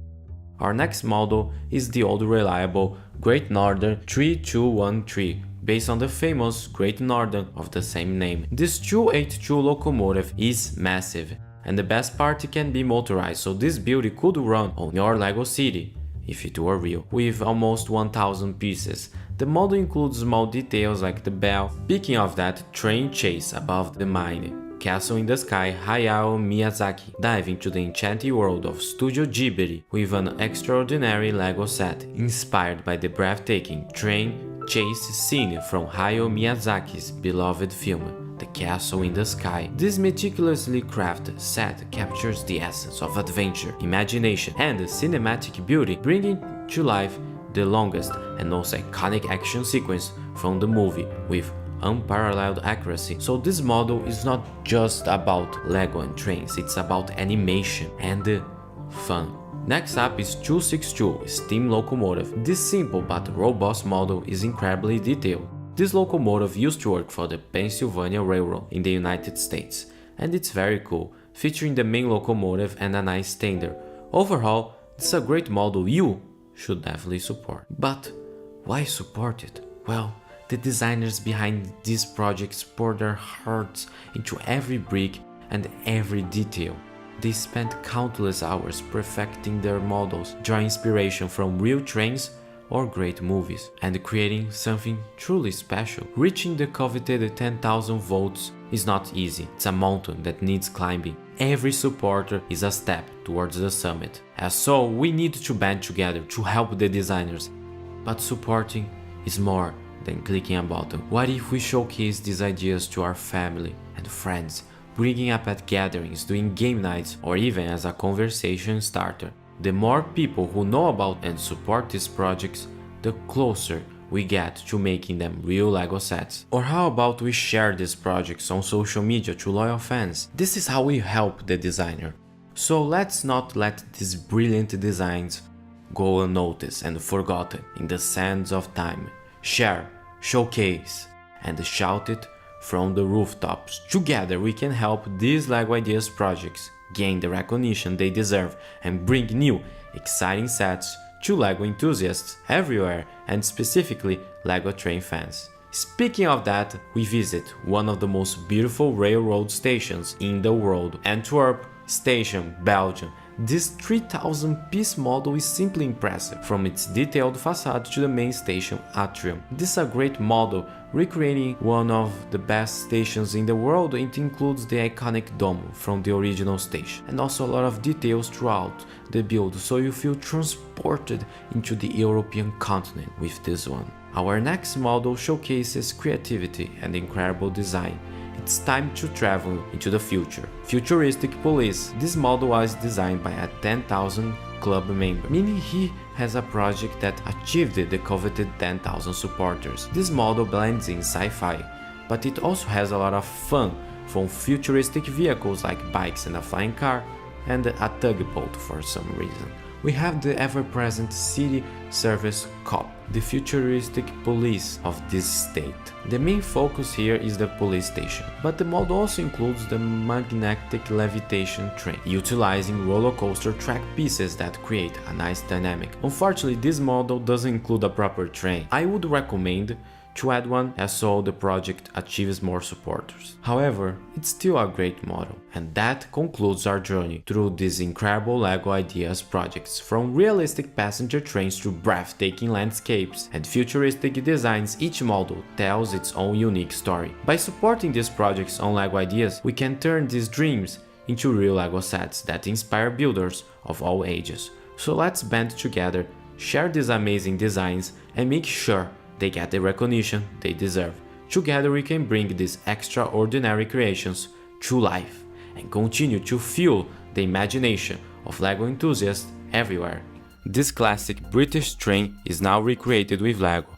Our next model is the old reliable Great Northern 3213, based on the famous Great Northern of the same name. This 282 locomotive is massive, and the best part, it can be motorized, so this beauty could run on your LEGO city, if it were real, with almost 1000 pieces. The model includes small details like the bell. Speaking of that, train chase above the mine. Castle in the Sky, Hayao Miyazaki, dive into the enchanting world of Studio Ghibli with an extraordinary LEGO set inspired by the breathtaking train chase scene from Hayao Miyazaki's beloved film, The Castle in the Sky. This meticulously crafted set captures the essence of adventure, imagination, and cinematic beauty, bringing to life the longest and most iconic action sequence from the movie with unparalleled accuracy. So this model is not just about Lego and trains, it's about animation and fun. Next up is 262 Steam Locomotive. This simple but robust model is incredibly detailed. This locomotive used to work for the Pennsylvania Railroad in the United States, and it's very cool, featuring the main locomotive and a nice tender. Overall, it's a great model you should definitely support. But why support it? Well, the designers behind these projects pour their hearts into every brick and every detail. They spent countless hours perfecting their models, drawing inspiration from real trains or great movies, and creating something truly special. Reaching the coveted 10,000 volts is not easy. It's a mountain that needs climbing. Every supporter is a step towards the summit. And so we need to band together to help the designers. But supporting is more than clicking a button. What if we showcase these ideas to our family and friends, bringing up at gatherings, doing game nights, or even as a conversation starter? The more people who know about and support these projects, the closer we get to making them real LEGO sets. Or how about we share these projects on social media to loyal fans? This is how we help the designer. So let's not let these brilliant designs go unnoticed and forgotten in the sands of time. Share, showcase, and shout it from the rooftops. Together we can help these LEGO Ideas projects gain the recognition they deserve and bring new, exciting sets to LEGO enthusiasts everywhere, and specifically LEGO train fans. Speaking of that, we visit one of the most beautiful railroad stations in the world, Antwerp Station, Belgium. This 3,000-piece model is simply impressive, from its detailed facade to the main station atrium. This is a great model, recreating one of the best stations in the world. It includes the iconic dome from the original station, and also a lot of details throughout the build, so you feel transported into the European continent with this one. Our next model showcases creativity and incredible design. It's time to travel into the future. Futuristic Police. This model was designed by a 10,000 club member, meaning he has a project that achieved the coveted 10,000 supporters. This model blends in sci-fi, but it also has a lot of fun, from futuristic vehicles like bikes and a flying car, and a tugboat for some reason. We have the ever-present city service cop, the futuristic police of this state. The main focus here is the police station, but the model also includes the magnetic levitation train, utilizing roller coaster track pieces that create a nice dynamic. Unfortunately, this model doesn't include a proper train. I would recommend to add one, as so the project achieves more supporters. However, it's still a great model. And that concludes our journey through these incredible LEGO Ideas projects, from realistic passenger trains to breathtaking landscapes and futuristic designs. Each model tells its own unique story. By supporting these projects on LEGO Ideas, we can turn these dreams into real LEGO sets that inspire builders of all ages. So let's band together, share these amazing designs, and make sure they get the recognition they deserve. Together we can bring these extraordinary creations to life and continue to fuel the imagination of LEGO enthusiasts everywhere. This classic British train is now recreated with LEGO.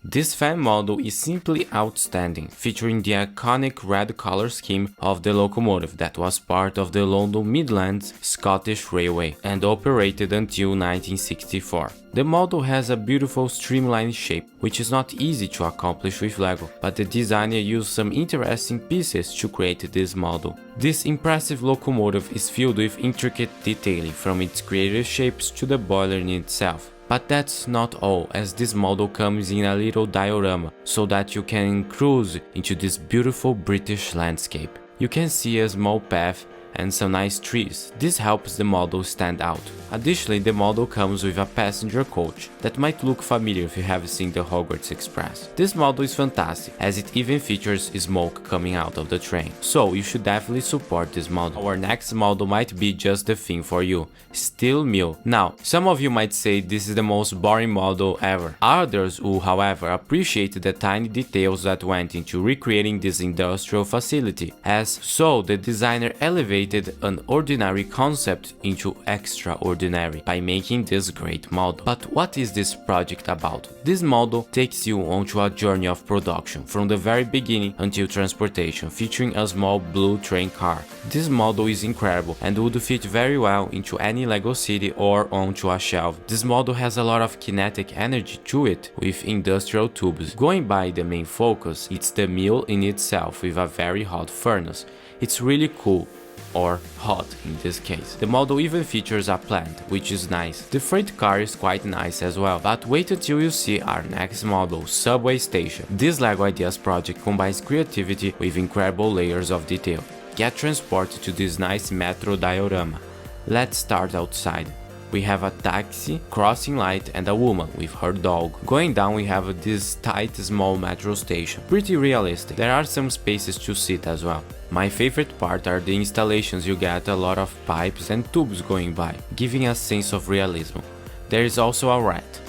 This fan model is simply outstanding, featuring the iconic red color scheme of the locomotive that was part of the London Midlands Scottish Railway and operated until 1964. The model has a beautiful streamline shape, which is not easy to accomplish with LEGO, but the designer used some interesting pieces to create this model. This impressive locomotive is filled with intricate detailing, from its creative shapes to the boiler in itself. But that's not all, as this model comes in a little diorama, so that you can cruise into this beautiful British landscape. You can see a small path and some nice trees. This helps the model stand out. Additionally, the model comes with a passenger coach that might look familiar if you have seen the Hogwarts Express. This model is fantastic, as it even features smoke coming out of the train, so you should definitely support this model. Our next model might be just the thing for you, Steel Mill. Now, some of you might say this is the most boring model ever. Others will, however, appreciate the tiny details that went into recreating this industrial facility, as so the designer elevates translated an ordinary concept into extraordinary by making this great model. But what is this project about? This model takes you onto a journey of production from the very beginning until transportation, featuring a small blue train car. This model is incredible and would fit very well into any Lego city or onto a shelf. This model has a lot of kinetic energy to it with industrial tubes. Going by the main focus, it's the mill in itself with a very hot furnace. It's really cool, or hot in this case. The model even features a plant, which is nice. The freight car is quite nice as well, but wait until you see our next model, Subway Station. This LEGO Ideas project combines creativity with incredible layers of detail. Get transported to this nice metro diorama. Let's start outside. We have a taxi, crossing light and a woman with her dog. Going down we have this tight small metro station. Pretty realistic. There are some spaces to sit as well. My favorite part are the installations. You get a lot of pipes and tubes going by, giving a sense of realism. There is also a rat.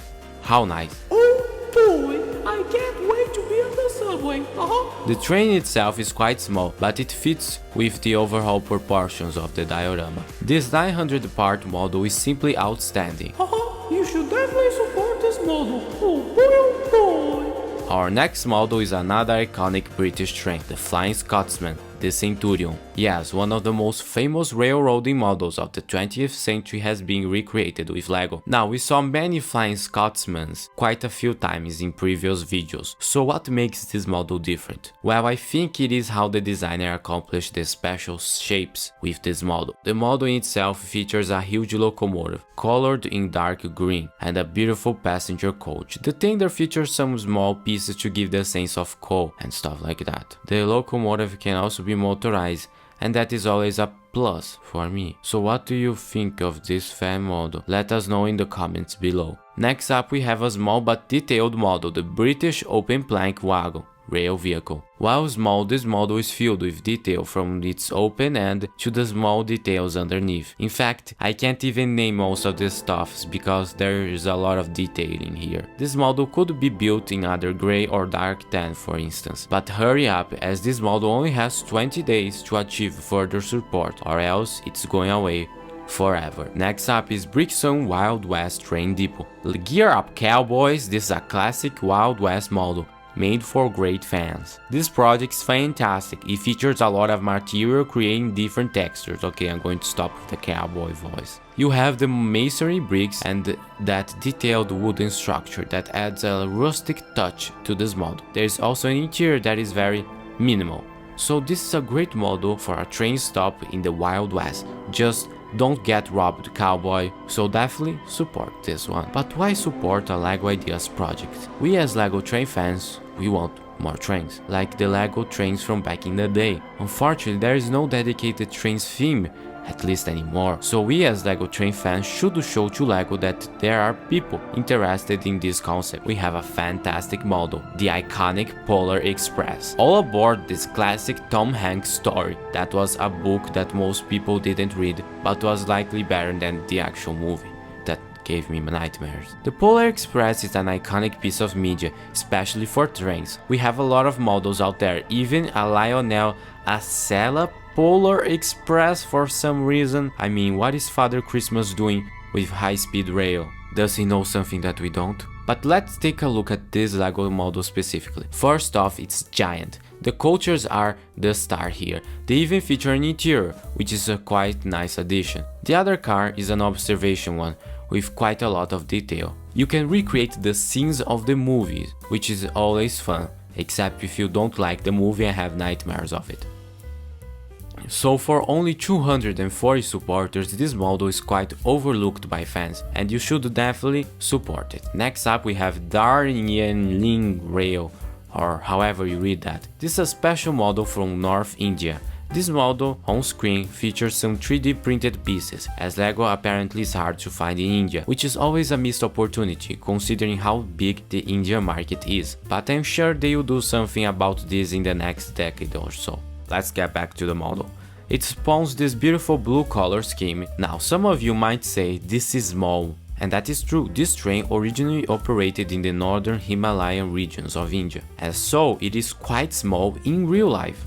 How nice. Oh boy, I can't wait to be on the subway. The train itself is quite small, but it fits with the overall proportions of the diorama. This 900-part model is simply outstanding. You should definitely support this model. Oh boy. Our next model is another iconic British train, the Flying Scotsman, the Centurion. Yes, one of the most famous railroading models of the 20th century has been recreated with LEGO. Now, we saw many Flying Scotsmans quite a few times in previous videos, so what makes this model different? Well, I think it is how the designer accomplished the special shapes with this model. The model in itself features a huge locomotive, colored in dark green, and a beautiful passenger coach. The tender features some small pieces to give the sense of coal and stuff like that. The locomotive can also be motorized, and that is always a plus for me. So what do you think of this fan model? Let us know in the comments below. Next up we have a small but detailed model, the British open plank wagon rail vehicle. While small, this model is filled with detail from its open end to the small details underneath. In fact, I can't even name most of the stuffs because there is a lot of detailing here. This model could be built in either grey or dark tan, for instance. But hurry up, as this model only has 20 days to achieve further support, or else it's going away forever. Next up is Brixton Wild West Train Depot. Gear up, cowboys! This is a classic Wild West model, made for great fans. This project is fantastic. It features a lot of material creating different textures. Okay, I'm going to stop with the cowboy voice. You have the masonry bricks and that detailed wooden structure that adds a rustic touch to this model. There is also an interior that is very minimal. So this is a great model for a train stop in the Wild West. Just don't get robbed, cowboy, so definitely support this one. But why support a LEGO Ideas project? We as LEGO train fans, we want more trains, like the LEGO trains from back in the day. Unfortunately, there is no dedicated trains theme, at least anymore. So we as LEGO train fans should show to LEGO that there are people interested in this concept. We have a fantastic model, the iconic Polar Express. All aboard this classic Tom Hanks story. That was a book that most people didn't read, but was likely better than the actual movie. That gave me nightmares. The Polar Express is an iconic piece of media, especially for trains. We have a lot of models out there, even a Lionel Acela Polar Express for some reason. I mean, what is Father Christmas doing with high-speed rail? Does he know something that we don't? But let's take a look at this LEGO model specifically. First off, it's giant. The coaches are the star here. They even feature an interior, which is a quite nice addition. The other car is an observation one, with quite a lot of detail. You can recreate the scenes of the movies, which is always fun, except if you don't like the movie and have nightmares of it. So for only 240 supporters, this model is quite overlooked by fans, and you should definitely support it. Next up we have Darjeeling Rail, or however you read that. This is a special model from North India. This model on screen features some 3D printed pieces, as LEGO apparently is hard to find in India, which is always a missed opportunity considering how big the Indian market is. But I'm sure they will do something about this in the next decade or so. Let's get back to the model. It spawns this beautiful blue color scheme. Now some of you might say this is small, and that is true. This train originally operated in the northern Himalayan regions of India, and so it is quite small in real life.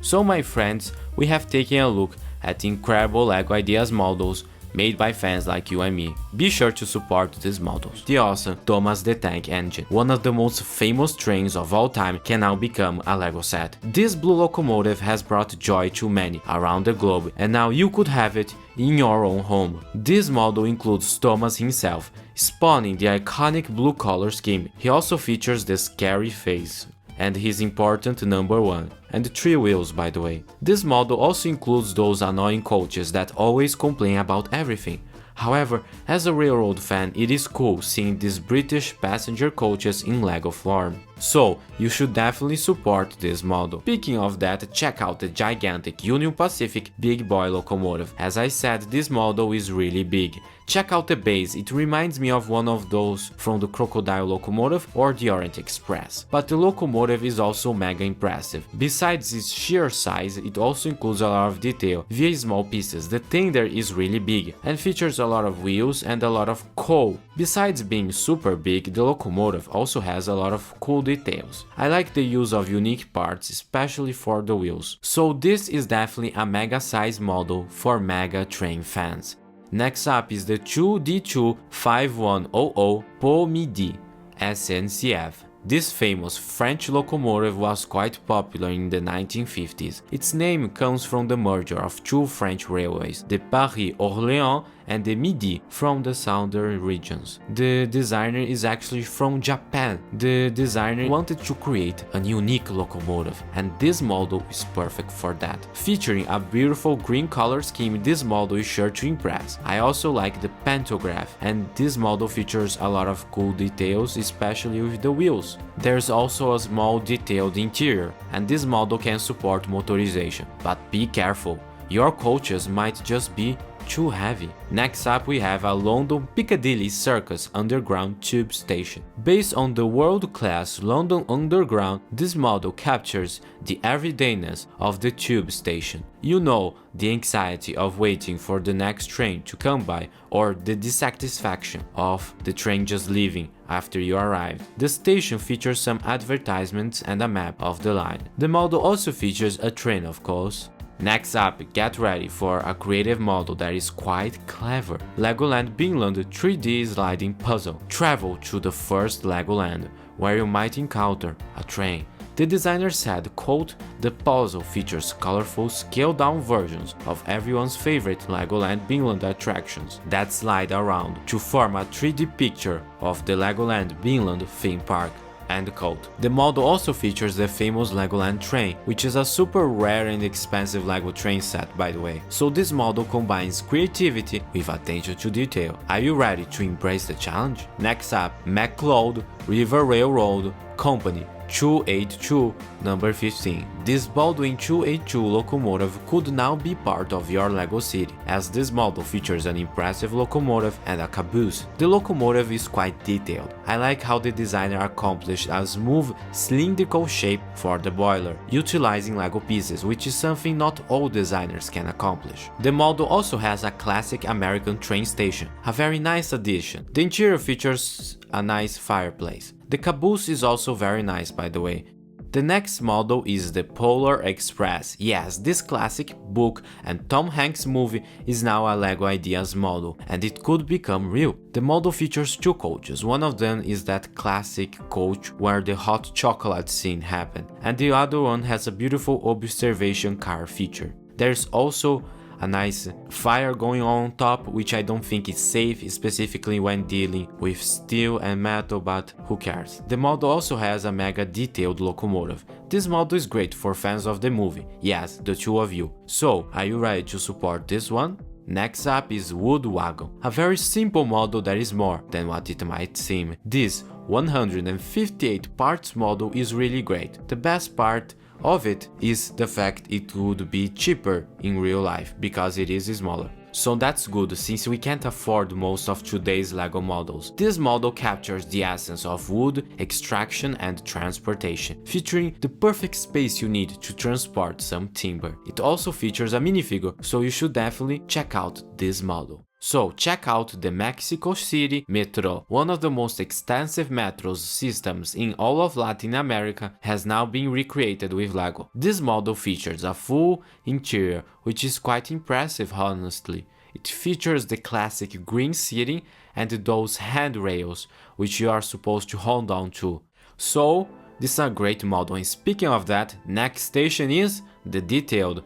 So my friends, we have taken a look at the incredible LEGO Ideas models made by fans like you and me. Be sure to support these models. The awesome Thomas the Tank Engine, one of the most famous trains of all time, can now become a LEGO set. This blue locomotive has brought joy to many around the globe, and now you could have it in your own home. This model includes Thomas himself, spawning the iconic blue color scheme. He also features the scary face and his important number 1, and 3 wheels by the way. This model also includes those annoying coaches that always complain about everything. However, as a railroad fan, it is cool seeing these British passenger coaches in LEGO form. So, you should definitely support this model. Speaking of that, check out the gigantic Union Pacific Big Boy locomotive. As I said, this model is really big. Check out the base, it reminds me of one of those from the Crocodile locomotive or the Orient Express. But the locomotive is also mega impressive. Besides its sheer size, it also includes a lot of detail via small pieces. The tender is really big and features a lot of wheels and a lot of coal. Besides being super big, the locomotive also has a lot of cool details. I like the use of unique parts, especially for the wheels. So this is definitely a mega size model for mega train fans. Next up is the 2D2-5100 Po Midi SNCF. This famous French locomotive was quite popular in the 1950s. Its name comes from the merger of 2 French railways, the Paris-Orléans and the Midi from the southern regions. The designer is actually from Japan. The designer wanted to create a unique locomotive, and this model is perfect for that. Featuring a beautiful green color scheme, this model is sure to impress. I also like the pantograph, and this model features a lot of cool details, especially with the wheels. There's also a small detailed interior, and this model can support motorization. But be careful, your coaches might just be too heavy. Next up we have a London Piccadilly Circus Underground Tube Station. Based on the world-class London Underground, this model captures the everydayness of the tube station. You know, the anxiety of waiting for the next train to come by, or the dissatisfaction of the train just leaving after you arrive. The station features some advertisements and a map of the line. The model also features a train, of course. Next up, get ready for a creative model that is quite clever. Legoland Binland 3D sliding puzzle. Travel to the first Legoland, where you might encounter a train. The designer said, quote, "The puzzle features colorful scaled-down versions of everyone's favorite Legoland Binland attractions that slide around to form a 3D picture of the Legoland Binland theme park." End quote. The model also features the famous Legoland train, which is a super rare and expensive LEGO train set by the way. So this model combines creativity with attention to detail. Are you ready to embrace the challenge? Next up, Maglev River Railroad Company 282 number 15. This Baldwin 282 locomotive could now be part of your LEGO city, as this model features an impressive locomotive and a caboose. The locomotive is quite detailed. I like how the designer accomplished a smooth, cylindrical shape for the boiler, utilizing LEGO pieces, which is something not all designers can accomplish. The model also has a classic American train station, a very nice addition. The interior features a nice fireplace. The caboose is also very nice by the way. The next model is the Polar Express. Yes, this classic book and Tom Hanks movie is now a LEGO Ideas model, and it could become real. The model features 2 coaches. One of them is that classic coach where the hot chocolate scene happened, and the other one has a beautiful observation car feature. There's also a nice fire going on top, which I don't think is safe, specifically when dealing with steel and metal, but who cares. The model also has a mega detailed locomotive. This model is great for fans of the movie, yes, the 2 of you. So, are you ready to support this one? Next up is Wood Wagon, a very simple model that is more than what it might seem. This 158 parts model is really great. The best part of it is the fact it would be cheaper in real life because it is smaller. So that's good since we can't afford most of today's LEGO models. This model captures the essence of wood extraction and transportation, featuring the perfect space you need to transport some timber. It also features a minifigure, so you should definitely check out this model. So check out the Mexico City Metro, one of the most extensive metro systems in all of Latin America, has now been recreated with LEGO. This model features a full interior, which is quite impressive honestly. It features the classic green seating and those handrails, which you are supposed to hold on to. So this is a great model, and speaking of that, next station is the detailed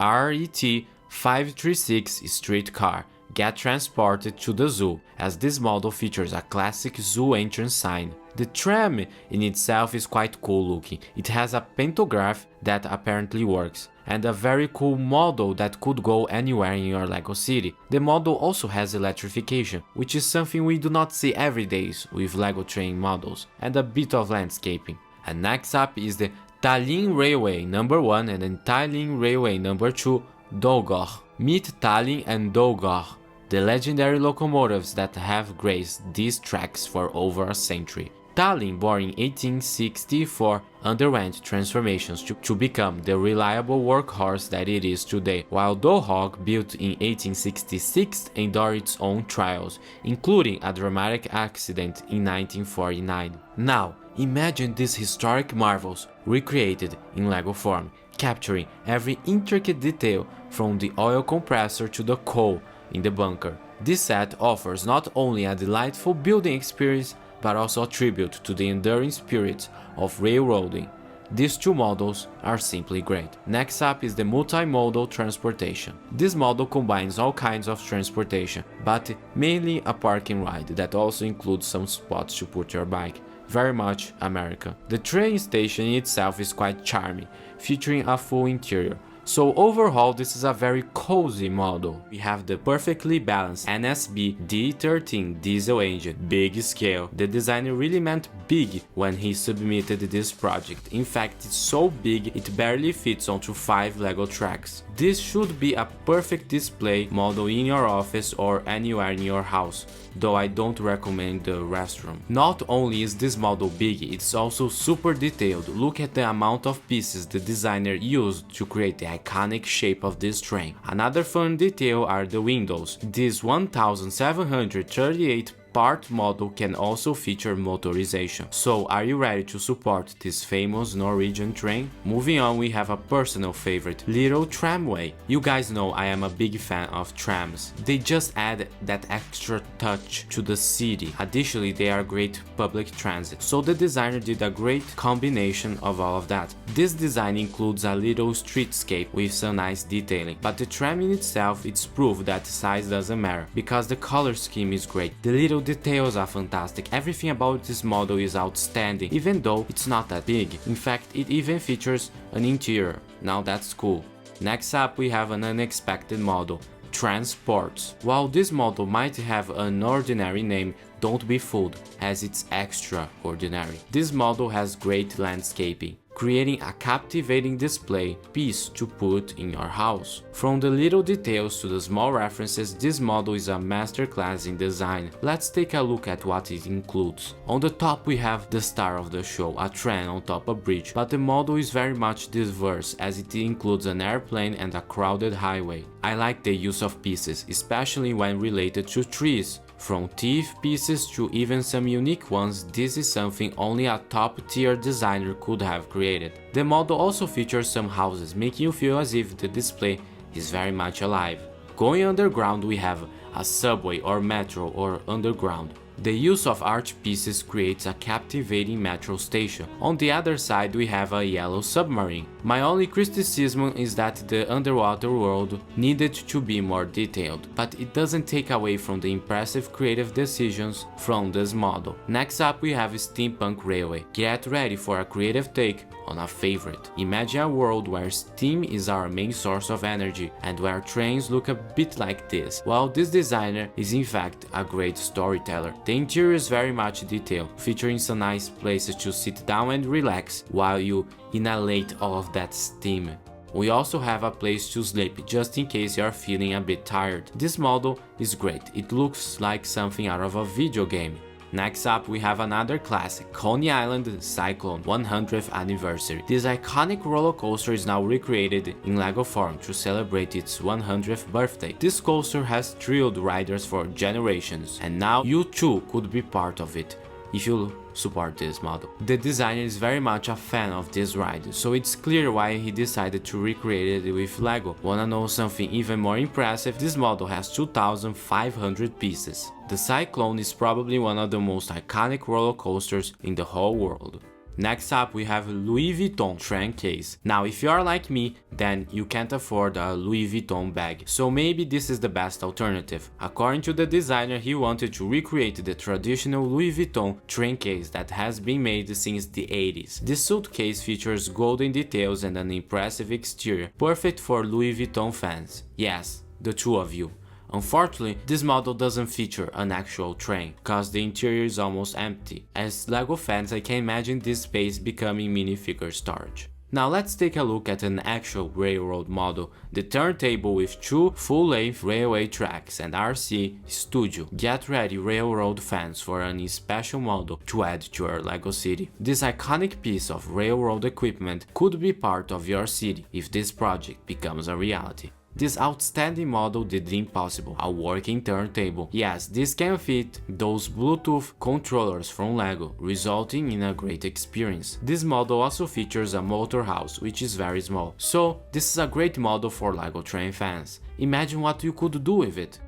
RET 536 streetcar. Get transported to the zoo, as this model features a classic zoo entrance sign. The tram in itself is quite cool looking. It has a pantograph that apparently works, and a very cool model that could go anywhere in your LEGO city. The model also has electrification, which is something we do not see every day with LEGO train models, and a bit of landscaping. And next up is the Tallinn Railway number 1 and then Tallinn Railway number 2, Dolgor. Meet Tallinn and Dolgor, the legendary locomotives that have graced these tracks for over a century. Tallinn, born in 1864, underwent transformations to become the reliable workhorse that it is today, while Dolgor, built in 1866, endured its own trials, including a dramatic accident in 1949. Now, imagine these historic marvels recreated in LEGO form, capturing every intricate detail from the oil compressor to the coal in the bunker. This set offers not only a delightful building experience, but also a tribute to the enduring spirit of railroading. These two models are simply great. Next up is the multimodal transportation. This model combines all kinds of transportation, but mainly a parking ride that also includes some spots to put your bike. Very much American. The train station itself is quite charming, featuring a full interior. So overall, this is a very cozy model. We have the perfectly balanced NSB D13 diesel engine, big scale. The designer really meant big when he submitted this project. In fact, it's so big it barely fits onto 5 LEGO tracks. This should be a perfect display model in your office or anywhere in your house, though I don't recommend the restroom. Not only is this model big, it's also super detailed. Look at the amount of pieces the designer used to create the iconic shape of this train. Another fun detail are the windows. This 1738 part model can also feature motorization. So are you ready to support this famous Norwegian train? Moving on, we have a personal favorite, Little Tramway. You guys know I am a big fan of trams. They just add that extra touch to the city. Additionally, they are great public transit. So the designer did a great combination of all of that. This design includes a little streetscape with some nice detailing, but the tram in itself, it's proof that size doesn't matter, because the color scheme is great. The little details are fantastic. Everything about this model is outstanding, even though it's not that big. In fact, it even features an interior. Now that's cool. Next up, we have an unexpected model, Transports. While this model might have an ordinary name, don't be fooled, as it's extraordinary. This model has great landscaping, creating a captivating display piece to put in your house. From the little details to the small references, this model is a masterclass in design. Let's take a look at what it includes. On the top we have the star of the show, a train on top of a bridge, but the model is very much diverse as it includes an airplane and a crowded highway. I like the use of pieces, especially when related to trees. From teeth pieces to even some unique ones, this is something only a top-tier designer could have created. The model also features some houses, making you feel as if the display is very much alive. Going underground, we have a subway or metro or underground. The use of arch pieces creates a captivating metro station. On the other side, we have a yellow submarine. My only criticism is that the underwater world needed to be more detailed, but it doesn't take away from the impressive creative decisions from this model. Next up, we have Steampunk Railway. Get ready for a creative take on a favorite. Imagine a world where steam is our main source of energy and where trains look a bit like this. While this designer is in fact a great storyteller. The interior is very much detailed, featuring some nice places to sit down and relax while you inhalate all of that steam. We also have a place to sleep just in case you are feeling a bit tired. This model is great, it looks like something out of a video game. Next up, we have another classic, Coney Island Cyclone 100th Anniversary. This iconic roller coaster is now recreated in LEGO form to celebrate its 100th birthday. This coaster has thrilled riders for generations, and now you too could be part of it if you support this model. The designer is very much a fan of this ride, so it's clear why he decided to recreate it with LEGO. Wanna know something even more impressive? This model has 2,500 pieces. The Cyclone is probably one of the most iconic roller coasters in the whole world. Next up, we have Louis Vuitton tram case. Now, if you are like me, then you can't afford a Louis Vuitton bag, so maybe this is the best alternative. According to the designer, he wanted to recreate the traditional Louis Vuitton tram case that has been made since the 80s. This suitcase features golden details and an impressive exterior, perfect for Louis Vuitton fans. Yes, the two of you. Unfortunately, this model doesn't feature an actual train, cause the interior is almost empty. As LEGO fans, I can imagine this space becoming minifigure storage. Now let's take a look at an actual railroad model, the turntable with 2 full-length railway tracks and RC Studio. Get ready, railroad fans, for a special model to add to your LEGO city. This iconic piece of railroad equipment could be part of your city if this project becomes a reality. This outstanding model did the impossible, a working turntable. Yes, this can fit those Bluetooth controllers from LEGO, resulting in a great experience. This model also features a motor house, which is very small. So, this is a great model for LEGO train fans. Imagine what you could do with it.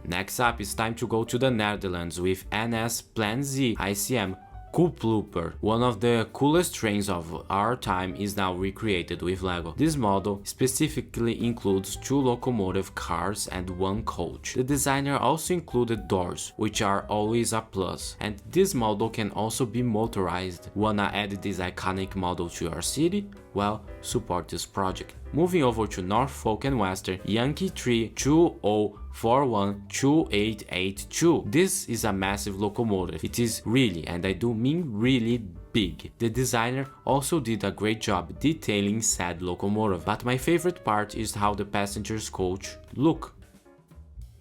Next up, it's time to go to the Netherlands with NS Plan Z ICM Kooploper. One of the coolest trains of our time is now recreated with LEGO. This model specifically includes 2 locomotive cars and 1 coach. The designer also included doors, which are always a plus, and this model can also be motorized. Wanna add this iconic model to your city? Well, support this project. Moving over to Norfolk and Western, Yankee 320412882. This is a massive locomotive. It is really, and I do mean really, big. The designer also did a great job detailing said locomotive, but my favorite part is how the passengers coach look.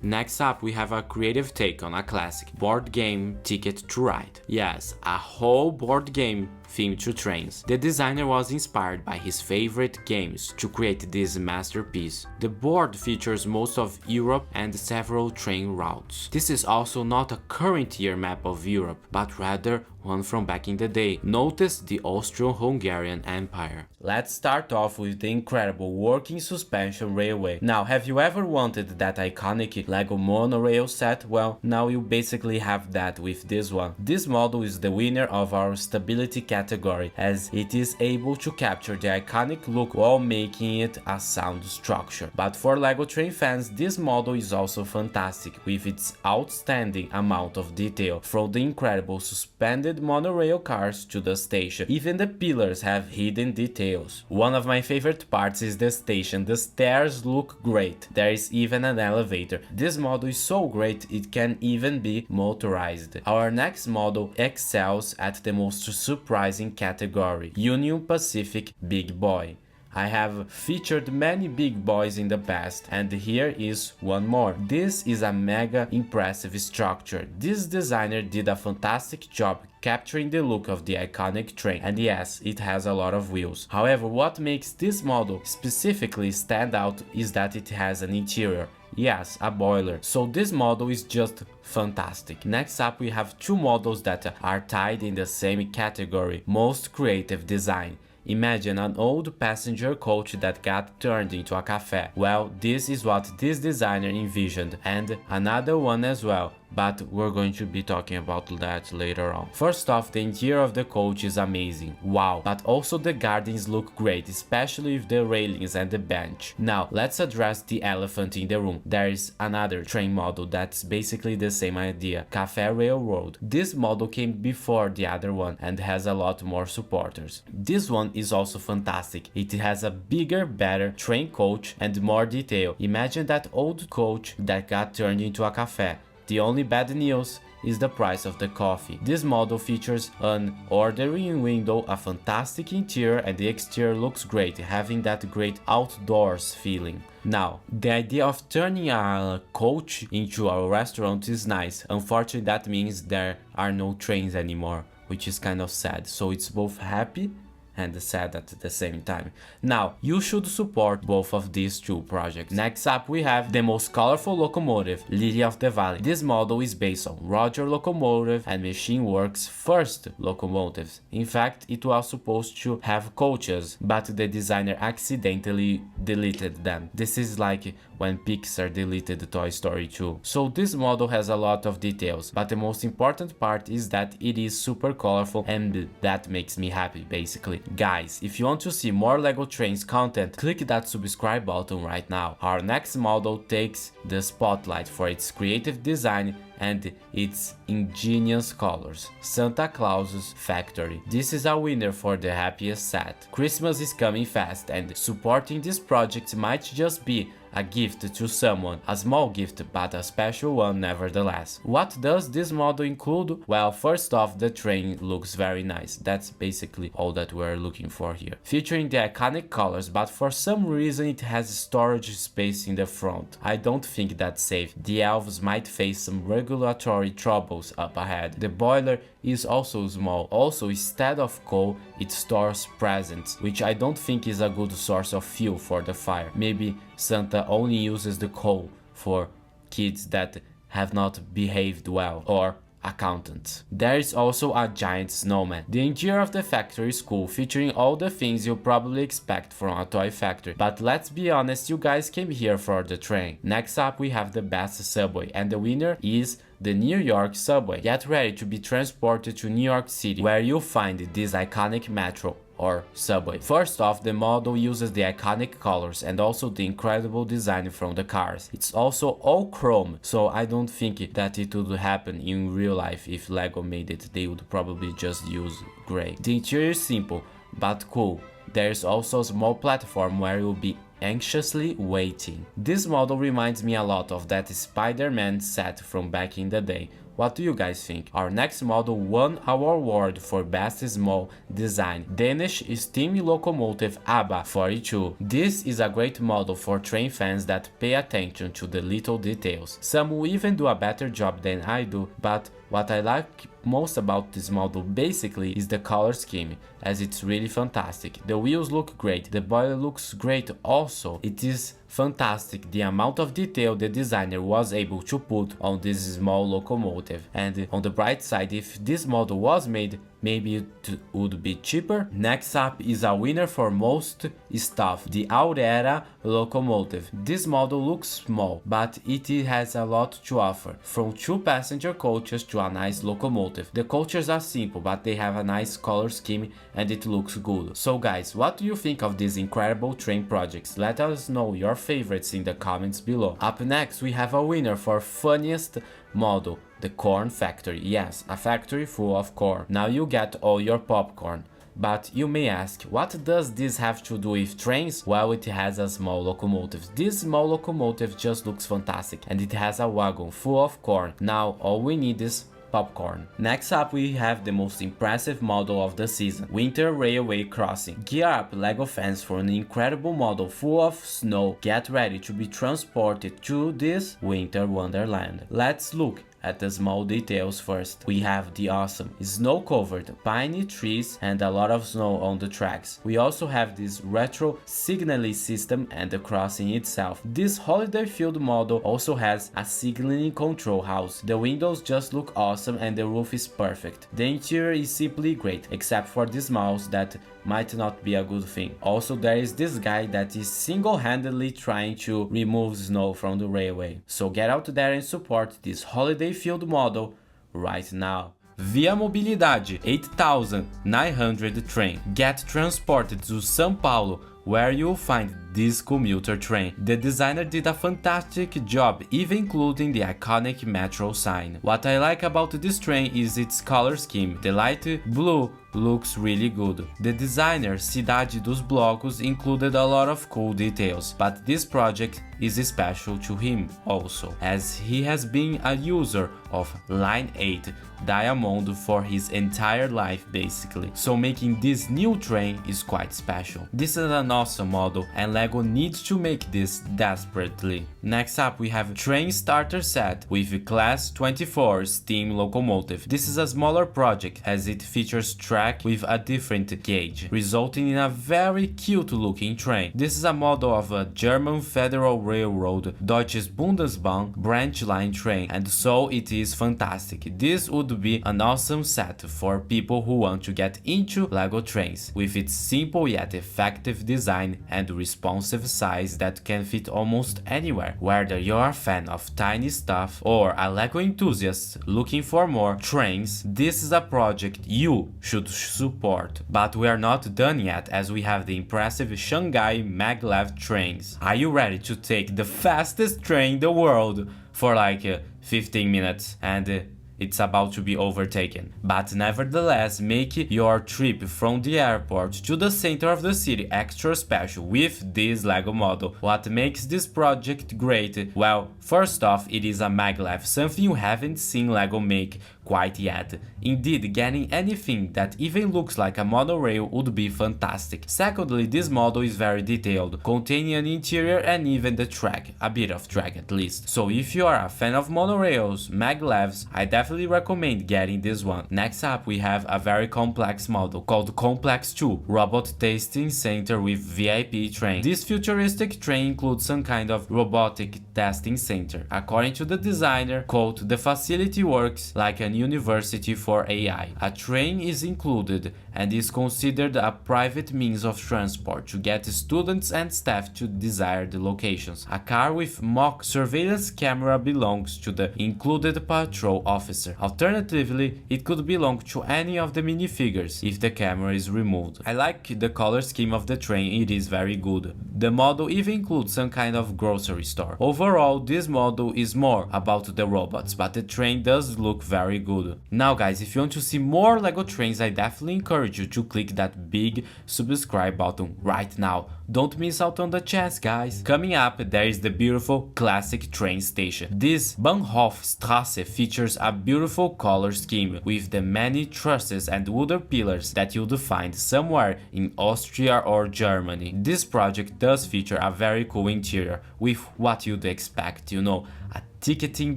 Next up, we have a creative take on a classic board game, Ticket to Ride. Yes, a whole board game themed to trains. The designer was inspired by his favorite games to create this masterpiece. The board features most of Europe and several train routes. This is also not a current year map of Europe, but rather one from back in the day. Notice the Austro-Hungarian Empire. Let's start off with the incredible working suspension railway. Now, have you ever wanted that iconic LEGO Monorail set? Well, now you basically have that with this one. This model is the winner of our stability category, as it is able to capture the iconic look while making it a sound structure. But for LEGO train fans, this model is also fantastic with its outstanding amount of detail, from the incredible suspended monorail cars to the station. Even the pillars have hidden details. One of my favorite parts is the station. The stairs look great. There is even an elevator. This model is so great it can even be motorized. Our next model excels at the most surprising category, Union Pacific Big Boy. I have featured many big boys in the past, and here is one more. This is a mega impressive structure. This designer did a fantastic job capturing the look of the iconic train, and yes, it has a lot of wheels. However, what makes this model specifically stand out is that it has an interior. Yes, a boiler. So this model is just fantastic. Next up, we have 2 models that are tied in the same category, most creative design. Imagine an old passenger coach that got turned into a cafe. Well, this is what this designer envisioned, and another one as well, but we're going to be talking about that later on. First off, the interior of the coach is amazing, wow, but also the gardens look great, especially with the railings and the bench. Now, let's address the elephant in the room. There is another train model that's basically the same idea, Cafe Railroad. This model came before the other one and has a lot more supporters. This one is also fantastic. It has a bigger, better train coach and more detail. Imagine that old coach that got turned into a cafe. The only bad news is the price of the coffee. This model features an ordering window, a fantastic interior, and the exterior looks great, having that great outdoors feeling. Now, the idea of turning a coach into a restaurant is nice. Unfortunately, that means there are no trains anymore, which is kind of sad. So it's both happy and sad at the same time. Now, you should support both of these two projects. Next up, we have the most colorful locomotive, Lily of the Valley. This model is based on Roger Locomotive and Machine Works' first locomotives. In fact, it was supposed to have coaches, but the designer accidentally deleted them. This is like when Pixar deleted Toy Story 2. So this model has a lot of details, but the most important part is that it is super colorful, and that makes me happy, basically. Guys, if you want to see more LEGO Trains content, click that subscribe button right now. Our next model takes the spotlight for its creative design and its ingenious colors. Santa Claus's Factory. This is a winner for the happiest set. Christmas is coming fast, and supporting this project might just be a gift to someone, a small gift but a special one nevertheless. What does this model include? Well, first off, the train looks very nice. That's basically all that we're looking for here. Featuring the iconic colors, but for some reason it has storage space in the front. I don't think that's safe. The elves might face some regulatory troubles up ahead. The boiler is also small. Also, instead of coal, it stores presents, which I don't think is a good source of fuel for the fire. Maybe Santa only uses the coal for kids that have not behaved well, or accountants. There is also a giant snowman. The interior of the factory is cool, featuring all the things you probably expect from a toy factory. But let's be honest, you guys came here for the train. Next up, we have the best subway, and the winner is the New York subway. Get ready to be transported to New York City, where you'll find this iconic metro or subway. First off, the model uses the iconic colors and also the incredible design from the cars. It's also all chrome, so I don't think that it would happen in real life. If LEGO made it, they would probably just use gray. The interior is simple but cool. There's also a small platform where you'll be anxiously waiting. This model reminds me a lot of that Spider-Man set from back in the day. What do you guys think? Our next model won our award for Best Small Design, Danish Steam Locomotive ABBA 42. This is a great model for train fans that pay attention to the little details. Some will even do a better job than I do, but what I like most about this model basically is the color scheme, as it's really fantastic. The wheels look great, the boiler looks great also. It is fantastic the amount of detail the designer was able to put on this small locomotive. And on the bright side, if this model was made, maybe it would be cheaper. Next up is a winner for most stuff, the Aurera locomotive. This model looks small, but it has a lot to offer, from 2 passenger coaches to a nice locomotive. The coaches are simple, but they have a nice color scheme and it looks good. So guys, what do you think of these incredible train projects? Let us know your favorites in the comments below. Up next, we have a winner for funniest model, the Corn Factory. Yes, a factory full of corn. Now you get all your popcorn. But you may ask, what does this have to do with trains? Well, it has a small locomotive. This small locomotive just looks fantastic, and it has a wagon full of corn. Now all we need is popcorn. Next up, we have the most impressive model of the season, Winter Railway Crossing. Gear up, LEGO fans, for an incredible model full of snow. Get ready to be transported to this winter wonderland. Let's look at the small details first. We have the awesome snow-covered piney trees and a lot of snow on the tracks. We also have this retro signaling system and the crossing itself. This holiday-filled model also has a signaling control house. The windows just look awesome and the roof is perfect. The interior is simply great, except for this mouse that might not be a good thing. Also, there is this guy that is single-handedly trying to remove snow from the railway. So get out there and support this holiday-filled model right now. Via Mobilidade 8900 train. Get transported to São Paulo, where you'll find this commuter train. The designer did a fantastic job, even including the iconic metro sign. What I like about this train is its color scheme. The light blue looks really good. The designer, Cidade dos Blocos, included a lot of cool details, but this project is special to him also, as he has been a user of Line 8 Diamond for his entire life basically, so making this new train is quite special. This is an awesome model and LEGO needs to make this desperately. Next up we have Train Starter Set with Class 24 Steam Locomotive. This is a smaller project as it features track with a different gauge, resulting in a very cute looking train. This is a model of a German Federal Railroad Deutsches Bundesbahn branch line train, and so it is fantastic. This would be an awesome set for people who want to get into LEGO trains, with its simple yet effective design and responsive size that can fit almost anywhere. Whether you're a fan of tiny stuff or a LEGO enthusiast looking for more trains, this is a project you should support. But we are not done yet, as we have the impressive Shanghai Maglev trains. Are you ready to take the fastest train in the world for like 15 minutes and it's about to be overtaken? But nevertheless, make your trip from the airport to the center of the city extra special with this LEGO model. What makes this project great? Well, first off, it is a maglev, something you haven't seen LEGO make quite yet. Indeed, getting anything that even looks like a monorail would be fantastic. Secondly, this model is very detailed, containing an interior and even the track, a bit of track at least. So if you are a fan of monorails, maglevs, I definitely recommend getting this one. Next up we have a very complex model called Complex 2 Robot Tasting Center with VIP train. This futuristic train includes some kind of robotic testing center. According to the designer, quote, "The facility works like an university for AI. A train is included and is considered a private means of transport to get students and staff to desired locations. A car with mock surveillance camera belongs to the included patrol officer. Alternatively, it could belong to any of the minifigures if the camera is removed." I like the color scheme of the train, it is very good. The model even includes some kind of grocery store. Overall, this model is more about the robots, but the train does look very good. Now guys, if you want to see more LEGO trains, I definitely encourage you to click that big subscribe button right now. Don't miss out on the chance, guys. Coming up, there is the beautiful classic train station. This Bahnhofstrasse features a beautiful color scheme with the many trusses and wooden pillars that you'll find somewhere in Austria or Germany. This project does feature a very cool interior with what you'd expect, you know, a ticketing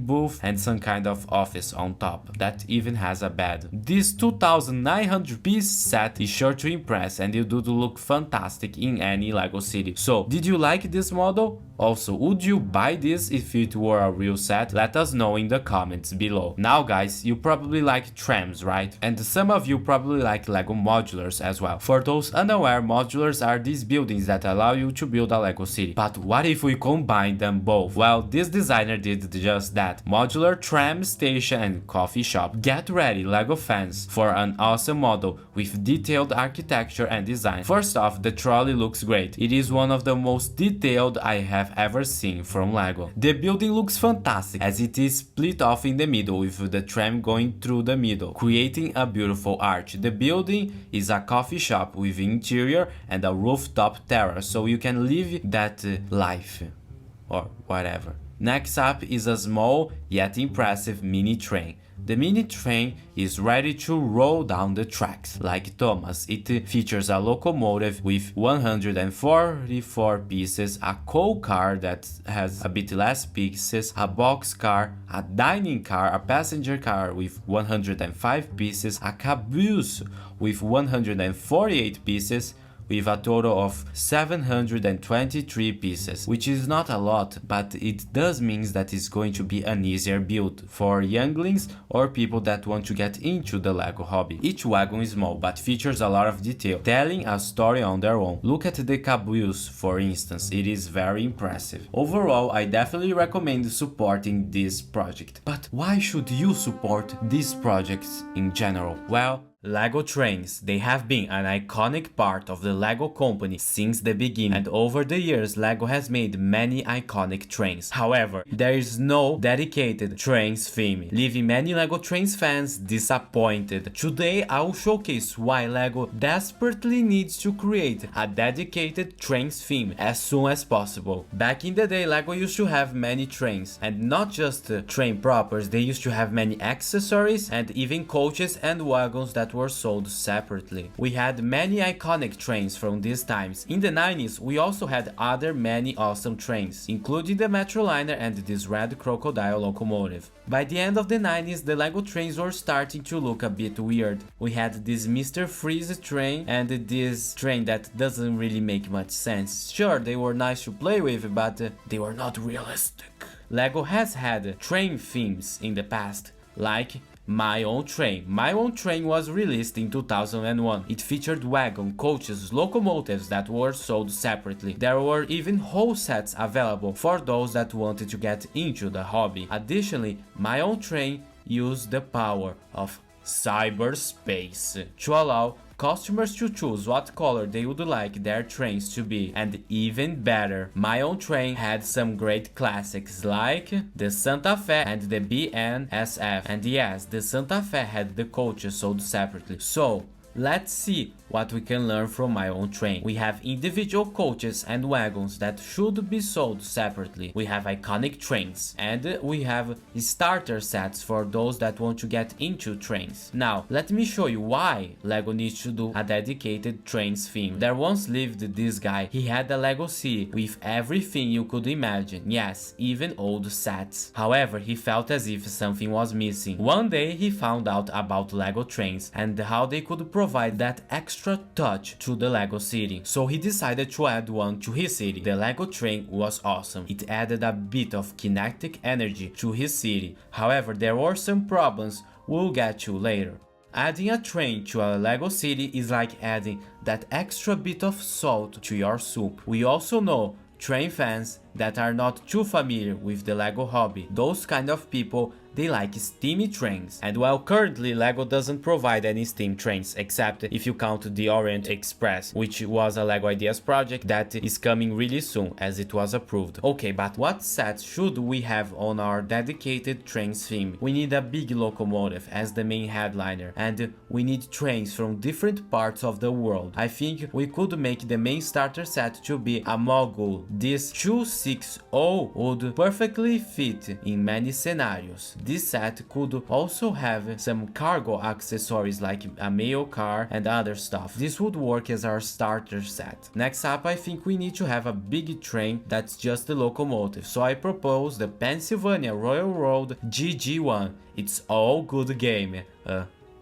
booth and some kind of office on top that even has a bed. This 2,900 piece set is sure to impress and it would look fantastic in any LEGO city. So, did you like this model? Also, would you buy this if it were a real set? Let us know in the comments below. Now guys, you probably like trams, right? And some of you probably like LEGO modulars as well. For those unaware, modulars are these buildings that allow you to build a LEGO city. But what if we combine them both? Well, this designer did just that. Modular tram station and coffee shop. Get ready, LEGO fans, for an awesome model with detailed architecture and design. First off, the trolley looks great. It is one of the most detailed I have ever seen from LEGO. The building looks fantastic as it is split off in the middle with the tram going through the middle, creating a beautiful arch. The building is a coffee shop with interior and a rooftop terrace, so you can live that life or whatever. Next up is a small yet impressive mini train. The mini train is ready to roll down the tracks. Like Thomas, it features a locomotive with 144 pieces, a coal car that has a bit less pieces, a box car, a dining car, a passenger car with 105 pieces, a caboose with 148 pieces, with a total of 723 pieces, which is not a lot, but it does mean that it's going to be an easier build for younglings or people that want to get into the LEGO hobby. Each wagon is small, but features a lot of detail, telling a story on their own. Look at the caboose, for instance, it is very impressive. Overall, I definitely recommend supporting this project. But why should you support these projects in general? Well, Lego trains, they have been an iconic part of the Lego company since the beginning, and over the years Lego has made many iconic trains. However, there is no dedicated trains theme, leaving many Lego trains fans disappointed. Today I will showcase why Lego desperately needs to create a dedicated trains theme as soon as possible. Back in the day, Lego used to have many trains, and not just train propers, they used to have many accessories and even coaches and wagons that were sold separately. We had many iconic trains from these times. In the 90s, we also had other many awesome trains, including the Metroliner and this red crocodile locomotive. By the end of the 90s, the Lego trains were starting to look a bit weird. We had this Mr. Freeze train and this train that doesn't really make much sense. Sure, they were nice to play with, but they were not realistic. Lego has had train themes in the past, like My Own Train. My Own Train was released in 2001. It featured wagon, coaches, locomotives that were sold separately. There were even whole sets available for those that wanted to get into the hobby. Additionally, My Own Train used the power of cyberspace to allow customers to choose what color they would like their trains to be. And even better, My Own Train had some great classics like the Santa Fe and the BNSF. And yes, the Santa Fe had the coaches sold separately. So let's see what we can learn from My Own Train. We have individual coaches and wagons that should be sold separately. We have iconic trains, and we have starter sets for those that want to get into trains. Now, let me show you why Lego needs to do a dedicated trains theme. There once lived this guy. He had a Lego city with everything you could imagine. Yes, even old sets. However, he felt as if something was missing. One day, he found out about Lego trains and how they could provide that extra touch to the Lego city. So he decided to add one to his city. The Lego train was awesome. It added a bit of kinetic energy to his city. However, there were some problems we'll get to later. Adding a train to a Lego city is like adding that extra bit of salt to your soup. We also know train fans that are not too familiar with the Lego hobby. Those kind of people, they like steamy trains. And while currently Lego doesn't provide any steam trains, except if you count the Orient Express, which was a Lego Ideas project that is coming really soon as it was approved. Okay, but what sets should we have on our dedicated trains theme? We need a big locomotive as the main headliner, and we need trains from different parts of the world. I think we could make the main starter set to be a mogul. This 260 would perfectly fit in many scenarios. This set could also have some cargo accessories like a mail car and other stuff. This would work as our starter set. Next up, I think we need to have a big train that's just the locomotive. So I propose the Pennsylvania Royal Road GG1. It's all good game.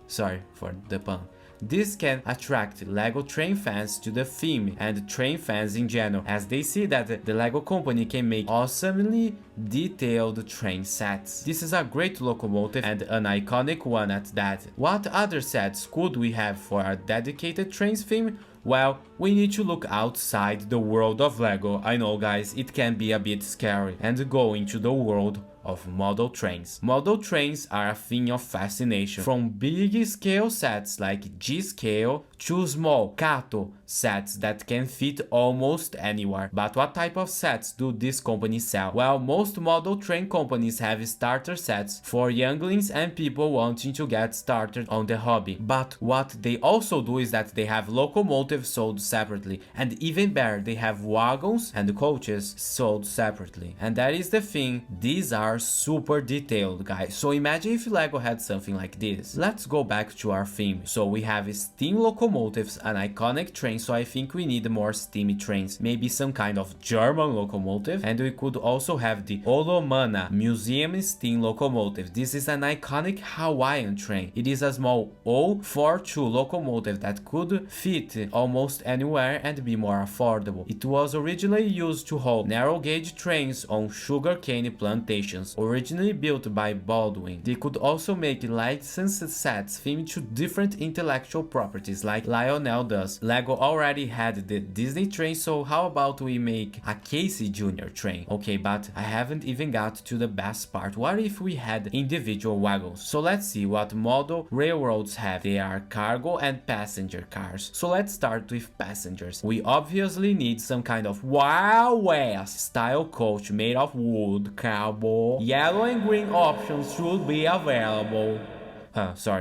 Sorry for the pun. This can attract Lego train fans to the theme and train fans in general, as they see that the Lego company can make awesomely detailed train sets. This is a great locomotive and an iconic one at that. What other sets could we have for a dedicated trains theme? Well, we need to look outside the world of Lego. I know guys, it can be a bit scary, and go into the world of model trains. Model trains are a thing of fascination, from big scale sets like G-scale to small Kato sets that can fit almost anywhere. But what type of sets do these companies sell? Well, most model train companies have starter sets for younglings and people wanting to get started on the hobby. But what they also do is that they have locomotives sold separately, and even better, they have wagons and coaches sold separately. And that is the thing, these are super detailed, guys. So imagine if Lego had something like this. Let's go back to our theme. So we have steam locomotives, an iconic train, so I think we need more steamy trains, maybe some kind of German locomotive, and we could also have the Olomana Museum Steam Locomotive. This is an iconic Hawaiian train. It is a small 042 locomotive that could fit almost anywhere and be more affordable. It was originally used to haul narrow gauge trains on sugarcane plantations, originally built by Baldwin. They could also make licensed sets themed to different intellectual properties like Lionel does. Lego already had the Disney train, so how about we make a Casey Jr. train? Okay, but I haven't even got to the best part. What if we had individual wagons? So let's see what model railroads have. They are cargo and passenger cars. So let's start with passengers. We obviously need some kind of Wild West style coach made of wood, cowboy. Yellow and green options should be available.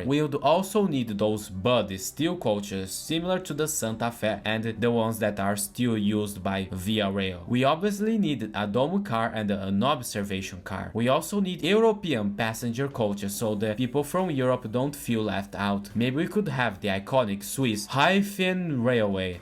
We would also need those buddy steel coaches similar to the Santa Fe and the ones that are still used by Via Rail. We obviously need a dome car and an observation car. We also need European passenger coaches so the people from Europe don't feel left out. Maybe we could have the iconic Swiss Hyphen Railway,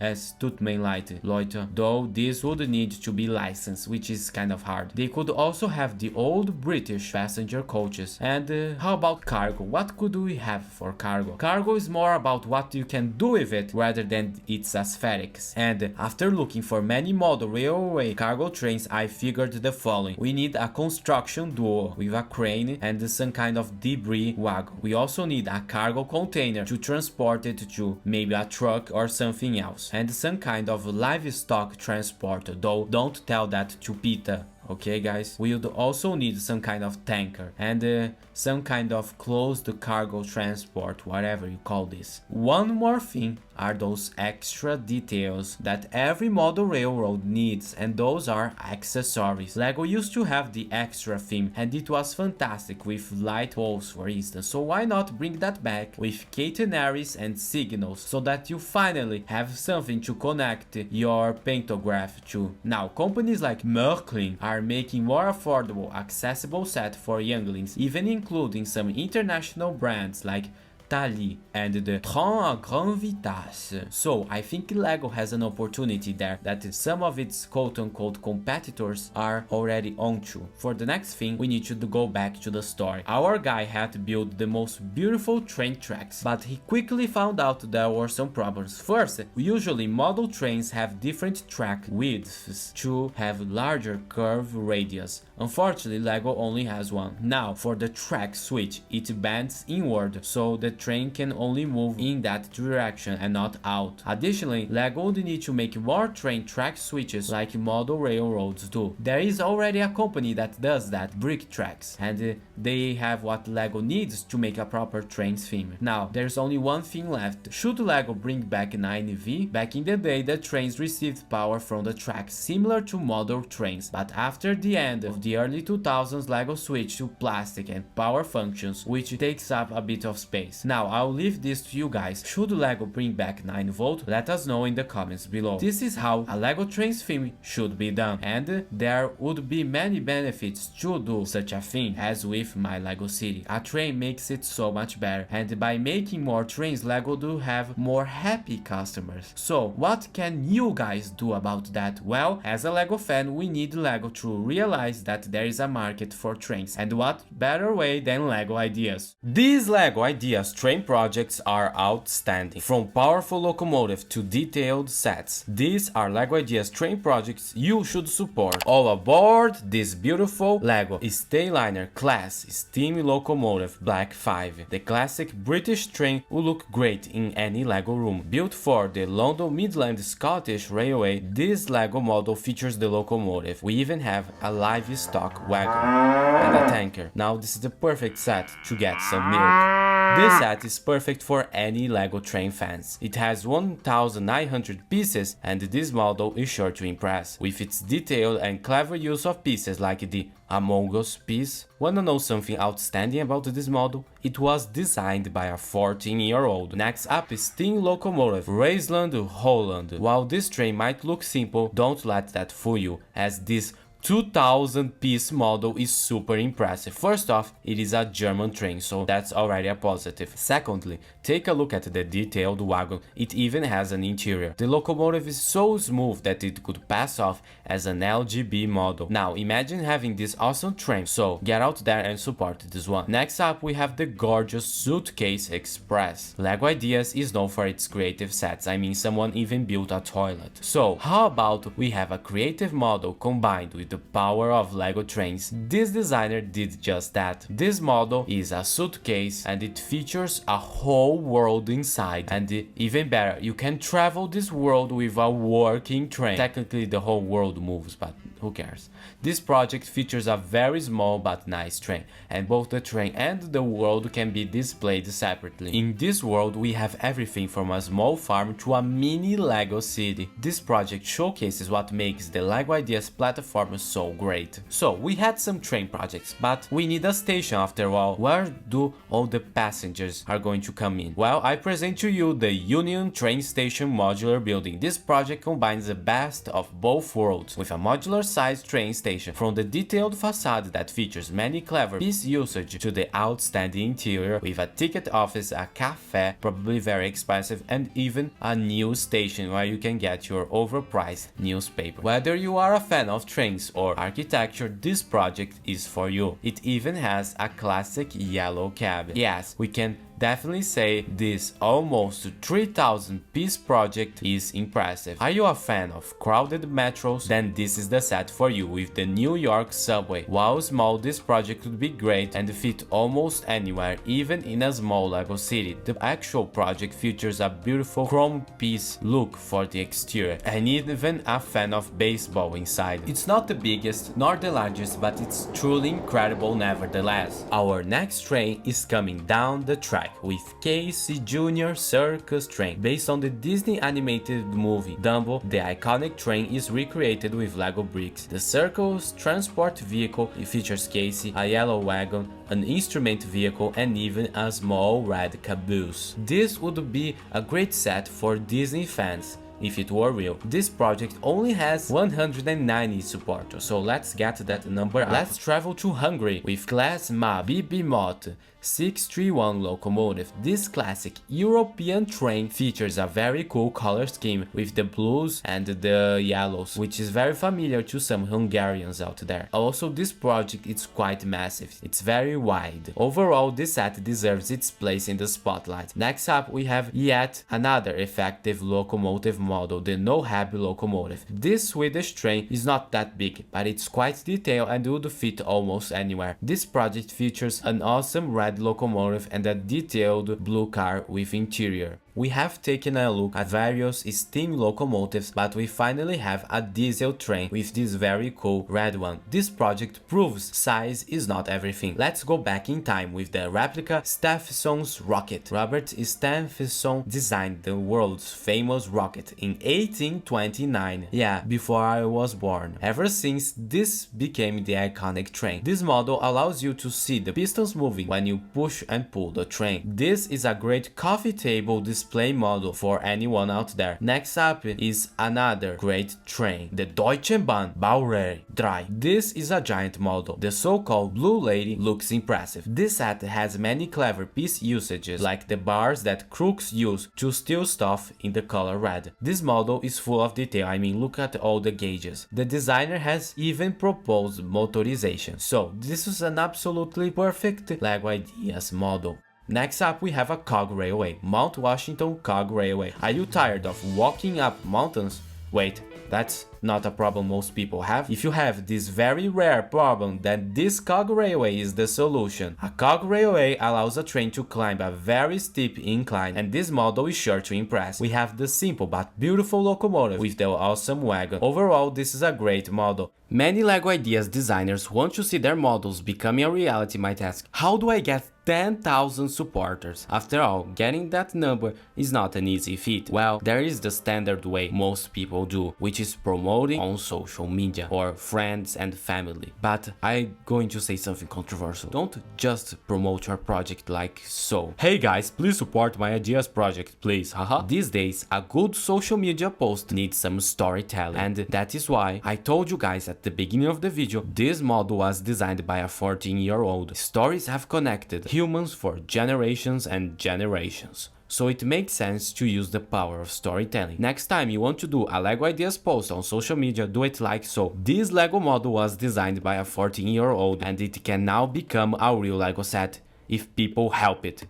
as Leute, though this would need to be licensed, which is kind of hard. They could also have the old British passenger coaches. And how about cargo? What could we have for cargo? Cargo is more about what you can do with it rather than its aesthetics. And after looking for many model railway cargo trains, I figured the following. We need a construction duo with a crane and some kind of debris wagon. We also need a cargo container to transport it to maybe a truck or something else. And some kind of livestock transporter, though don't tell that to Peter. Okay guys, we would also need some kind of tanker and some kind of closed cargo transport, whatever you call this. One more thing are those extra details that every model railroad needs, and those are accessories. Lego used to have the extra theme and it was fantastic with light poles for instance, so why not bring that back with catenaries and signals so that you finally have something to connect your pantograph to. Now companies like Merklin are making more affordable, accessible set for younglings, even including some international brands like Tali and the Tram à grande vitesse. So I think Lego has an opportunity there that some of its quote-unquote competitors are already onto. For the next thing, we need to go back to the story. Our guy had built the most beautiful train tracks, but he quickly found out there were some problems. First, usually model trains have different track widths to have larger curve radius. Unfortunately, Lego only has one. Now, for the track switch, it bends inward, so the train can only move in that direction and not out. Additionally, Lego would need to make more train track switches like model railroads do. There is already a company that does that, Brick Tracks, and they have what Lego needs to make a proper train theme. Now, there's only one thing left. Should Lego bring back 9V? Back in the day, the trains received power from the tracks, similar to model trains, but after the end of the early 2000s, Lego switched to plastic and power functions, which takes up a bit of space. Now, I'll leave this to you guys. Should Lego bring back 9V? Let us know in the comments below. This is how a Lego trains theme should be done, and there would be many benefits to do such a thing as with my Lego City. A train makes it so much better, and by making more trains, Lego do have more happy customers. So, what can you guys do about that? Well, as a Lego fan, we need Lego to realize that there is a market for trains, and what better way than Lego ideas? These Lego ideas train projects are outstanding. From powerful locomotive to detailed sets, these are Lego ideas train projects you should support. All aboard this beautiful Lego Streamline class steam locomotive Black 5. The classic British train will look great in any Lego room. Built for the London Midland Scottish Railway, this Lego model features the locomotive. We even have a livestock wagon and a tanker. Now this is the perfect set to get some milk. This set is perfect for any Lego train fans. It has 1900 pieces and this model is sure to impress with its detailed and clever use of pieces like the Among Us piece. Wanna know something outstanding about this model? It was designed by a 14-year-old. Next up is Steam Locomotive Raceland Holland. While this train might look simple, don't let that fool you, as this 2000 piece model is super impressive. First off, it is a German train, so that's already a positive. Secondly, take a look at the detailed wagon. It even has an interior. The locomotive is so smooth that it could pass off as an LGB model. Now imagine having this awesome train, so get out there and support this one. Next up, we have the gorgeous Suitcase Express. Lego Ideas is known for its creative sets. I mean, someone even built a toilet. So how about we have a creative model combined with the power of LEGO trains. This designer did just that. This model is a suitcase and it features a whole world inside. And even better, you can travel this world with a working train. Technically the whole world moves, but who cares? This project features a very small but nice train, and both the train and the world can be displayed separately. In this world we have everything from a small farm to a mini LEGO city. This project showcases what makes the LEGO Ideas platform so great. So we had some train projects, but we need a station after all. Where do all the passengers are going to come in? Well, I present to you the Union Train Station modular building. This project combines the best of both worlds with a modular sized train station, from the detailed facade that features many clever piece usage to the outstanding interior with a ticket office, a cafe, probably very expensive, and even a news station where you can get your overpriced newspaper. Whether you are a fan of trains or architecture, this project is for you. It even has a classic yellow cabin. Yes, we can definitely say this almost 3,000 piece project is impressive. Are you a fan of crowded metros? Then this is the set for you with the New York subway. While small, this project would be great and fit almost anywhere, even in a small LEGO city. The actual project features a beautiful chrome piece look for the exterior and even a fan of baseball inside. It's not the biggest nor the largest, but it's truly incredible nevertheless. Our next train is coming down the track with Casey Jr. Circus Train. Based on the Disney animated movie Dumbo, the iconic train is recreated with LEGO bricks. The circus transport vehicle features Casey, a yellow wagon, an instrument vehicle, and even a small red caboose. This would be a great set for Disney fans if it were real. This project only has 190 supporters, so let's get that number up. Let's travel to Hungary with Class MA BB Mot 631 locomotive. This classic European train features a very cool color scheme with the blues and the yellows, which is very familiar to some Hungarians out there. Also, this project is quite massive. It's very wide. Overall, this set deserves its place in the spotlight. Next up, we have yet another effective locomotive model, the No-Hab locomotive. This Swedish train is not that big, but it's quite detailed and would fit almost anywhere. This project features an awesome red locomotive and a detailed blue car with interior. We have taken a look at various steam locomotives, but we finally have a diesel train with this very cool red one. This project proves size is not everything. Let's go back in time with the replica Stephenson's rocket. Robert Stephenson designed the world's famous rocket in 1829. Yeah, before I was born. Ever since, this became the iconic train. This model allows you to see the pistons moving when you push and pull the train. This is a great coffee table display model for anyone out there. Next up is another great train, the Deutsche Bahn Baureihe 3. This is a giant model. The so-called Blue Lady looks impressive. This set has many clever piece usages, like the bars that crooks use to steal stuff in the color red. This model is full of detail. I mean, look at all the gauges. The designer has even proposed motorization. So this is an absolutely perfect LEGO Ideas model. Next up, we have a cog railway, Mount Washington Cog Railway. Are you tired of walking up mountains? Wait, that's not a problem most people have. If you have this very rare problem, then this cog railway is the solution. A cog railway allows a train to climb a very steep incline, and this model is sure to impress. We have the simple but beautiful locomotive with the awesome wagon. Overall, this is a great model. Many LEGO Ideas designers want to see their models becoming a reality might ask, how do I get 10,000 supporters? After all, getting that number is not an easy feat. Well, there is the standard way most people do, which is promoting on social media for friends and family. But I'm going to say something controversial. Don't just promote your project like so. Hey guys, please support my Ideas project, please, haha. These days, a good social media post needs some storytelling, and that is why I told you guys at the beginning of the video, this model was designed by a 14-year-old. Stories have connected humans for generations and generations. So it makes sense to use the power of storytelling. Next time you want to do a LEGO Ideas post on social media, do it like so. This LEGO model was designed by a 14-year-old and it can now become a real LEGO set if people help it.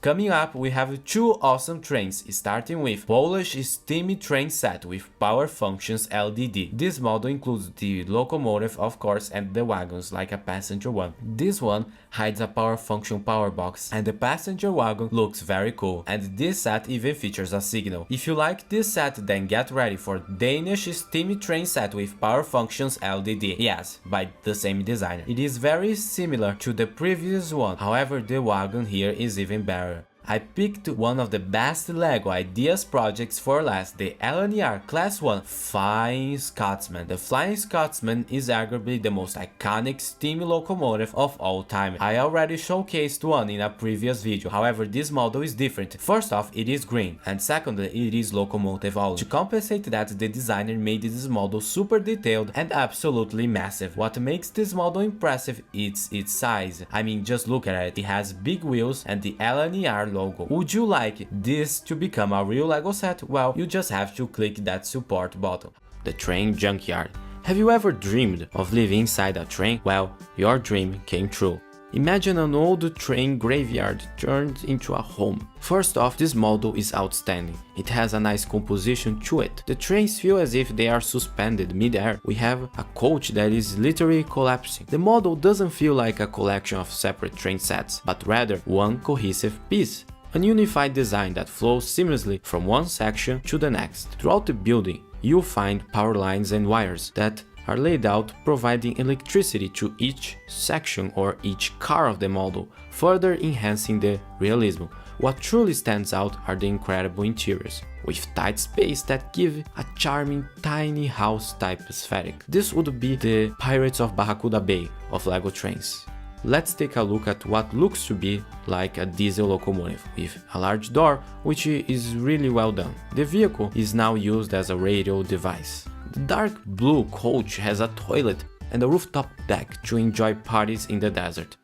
Coming up, we have two awesome trains, starting with Polish steam train set with power functions LDD. This model includes the locomotive, of course, and the wagons like a passenger one. This one hides a power function power box, and the passenger wagon looks very cool. And this set even features a signal. If you like this set, then get ready for Danish steam train set with power functions LDD. Yes, by the same designer. It is very similar to the previous one, however the wagon here is even better. I picked one of the best LEGO ideas projects for last, the LNER Class 1 Flying Scotsman. The Flying Scotsman is arguably the most iconic steam locomotive of all time. I already showcased one in a previous video, however this model is different. First off, it is green, and secondly, it is locomotive only. To compensate that, the designer made this model super detailed and absolutely massive. What makes this model impressive is its size. I mean, just look at it. It has big wheels and the LNER logo. Would you like this to become a real LEGO set? Well, you just have to click that support button. The train junkyard. Have you ever dreamed of living inside a train? Well, your dream came true. Imagine an old train graveyard turned into a home. First off, this model is outstanding. It has a nice composition to it. The trains feel as if they are suspended mid-air. We have a coach that is literally collapsing. The model doesn't feel like a collection of separate train sets, but rather one cohesive piece. A unified design that flows seamlessly from one section to the next. Throughout the building, you'll find power lines and wires that are laid out, providing electricity to each section or each car of the model, further enhancing the realism. What truly stands out are the incredible interiors, with tight space that give a charming tiny house type aesthetic. This would be the Pirates of Barracuda Bay of LEGO trains. Let's take a look at what looks to be like a diesel locomotive, with a large door which is really well done. The vehicle is now used as a radio device. The dark blue coach has a toilet and a rooftop deck to enjoy parties in the desert.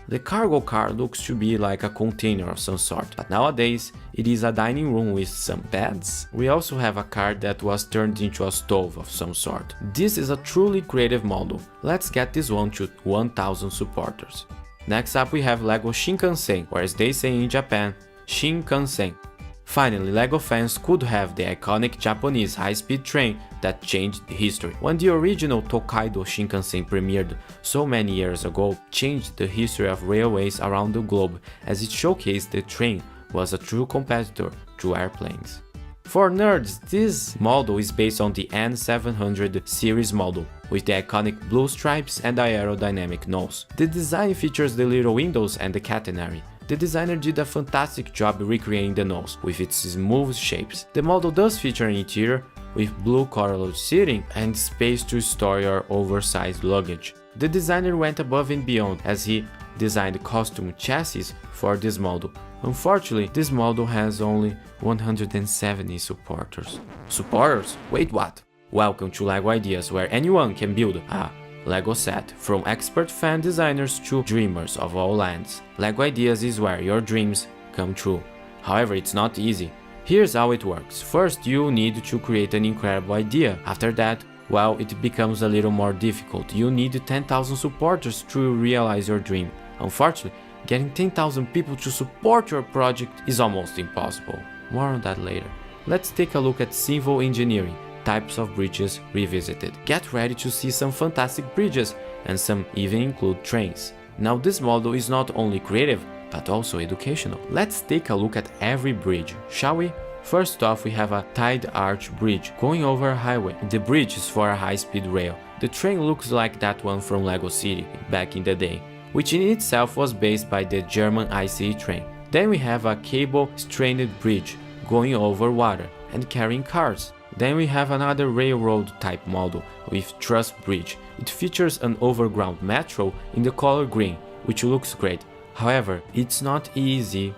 The cargo car looks to be like a container of some sort, but nowadays it is a dining room with some beds. We also have a car that was turned into a stove of some sort. This is a truly creative model. Let's get this one to 1000 supporters. Next up we have LEGO Shinkansen, or as they say in Japan, Shinkansen. Finally, LEGO fans could have the iconic Japanese high-speed train that changed history. When the original Tokaido Shinkansen premiered so many years ago, changed the history of railways around the globe, as it showcased the train was a true competitor to airplanes. For nerds, this model is based on the N700 series model, with the iconic blue stripes and the aerodynamic nose. The design features the little windows and the catenary. The designer did a fantastic job recreating the nose, with its smooth shapes. The model does feature an interior with blue colored seating and space to store your oversized luggage. The designer went above and beyond as he designed custom chassis for this model. Unfortunately, this model has only 170 supporters. Supporters? Wait, what? Welcome to LEGO Ideas, where anyone can build a LEGO set, from expert fan designers to dreamers of all lands. LEGO Ideas is where your dreams come true. However, it's not easy. Here's how it works. First, you need to create an incredible idea. After that, well, it becomes a little more difficult. You need 10,000 supporters to realize your dream. Unfortunately, getting 10,000 people to support your project is almost impossible. More on that later. Let's take a look at civil engineering. Types of bridges revisited. Get ready to see some fantastic bridges, and some even include trains. Now this model is not only creative, but also educational. Let's take a look at every bridge, shall we? First off, we have a tide arch bridge going over a highway. The bridge is for a high-speed rail. The train looks like that one from LEGO City back in the day, which in itself was based by the German ICE train. Then we have a cable-strained bridge going over water and carrying cars. Then we have another railroad type model with truss bridge. It features an overground metro in the color green, which looks great. However, it's not easy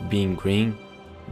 being green.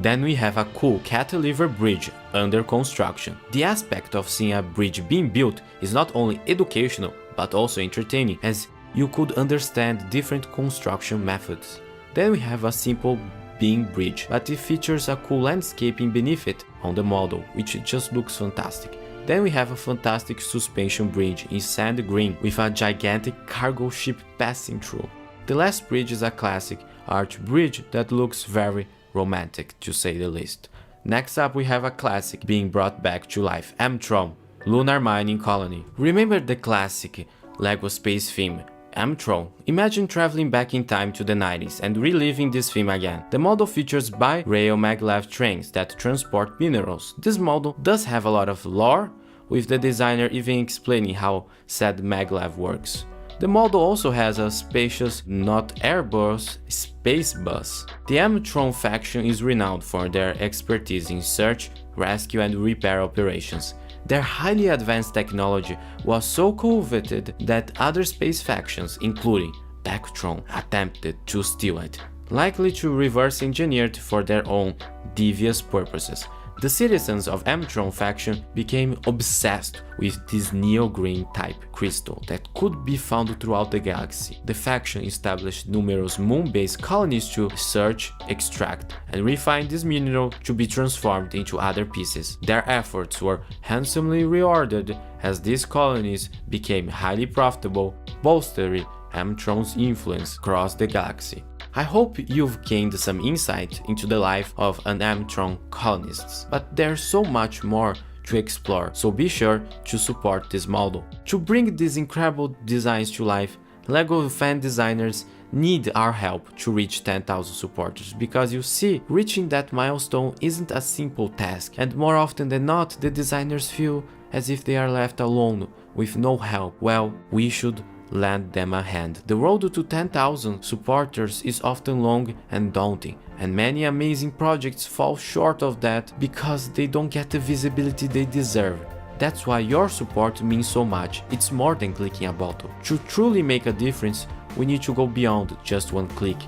Then we have a cool cantilever bridge under construction. The aspect of seeing a bridge being built is not only educational but also entertaining, as you could understand different construction methods. Then we have a simple beam bridge, but it features a cool landscaping beneath it on the model, which just looks fantastic. Then we have a fantastic suspension bridge in sand green with a gigantic cargo ship passing through. The last bridge is a classic arch bridge that looks very romantic, to say the least. Next up we have a classic being brought back to life, M-Tron, Lunar Mining Colony. Remember the classic LEGO space theme, M-Tron? Imagine traveling back in time to the 90s and reliving this theme again. The model features by-rail Maglev trains that transport minerals. This model does have a lot of lore, with the designer even explaining how said Maglev works. The model also has a spacious, not Airbus, space bus. The M-Tron faction is renowned for their expertise in search, rescue and repair operations. Their highly advanced technology was so coveted that other space factions, including Backtron, attempted to steal it, likely to reverse engineer it for their own devious purposes. The citizens of M-Tron faction became obsessed with this neo-green type crystal that could be found throughout the galaxy. The faction established numerous moon-based colonies to search, extract, and refine this mineral to be transformed into other pieces. Their efforts were handsomely rewarded as these colonies became highly profitable, bolstering M-Tron's influence across the galaxy. I hope you've gained some insight into the life of an M-Tron colonist, but there's so much more to explore, so be sure to support this model. To bring these incredible designs to life, LEGO fan designers need our help to reach 10,000 supporters, because you see, reaching that milestone isn't a simple task, and more often than not, the designers feel as if they are left alone with no help. Well, we should lend them a hand. The road to 10,000 supporters is often long and daunting, and many amazing projects fall short of that because they don't get the visibility they deserve. That's why your support means so much. It's more than clicking a button. To truly make a difference, we need to go beyond just one click.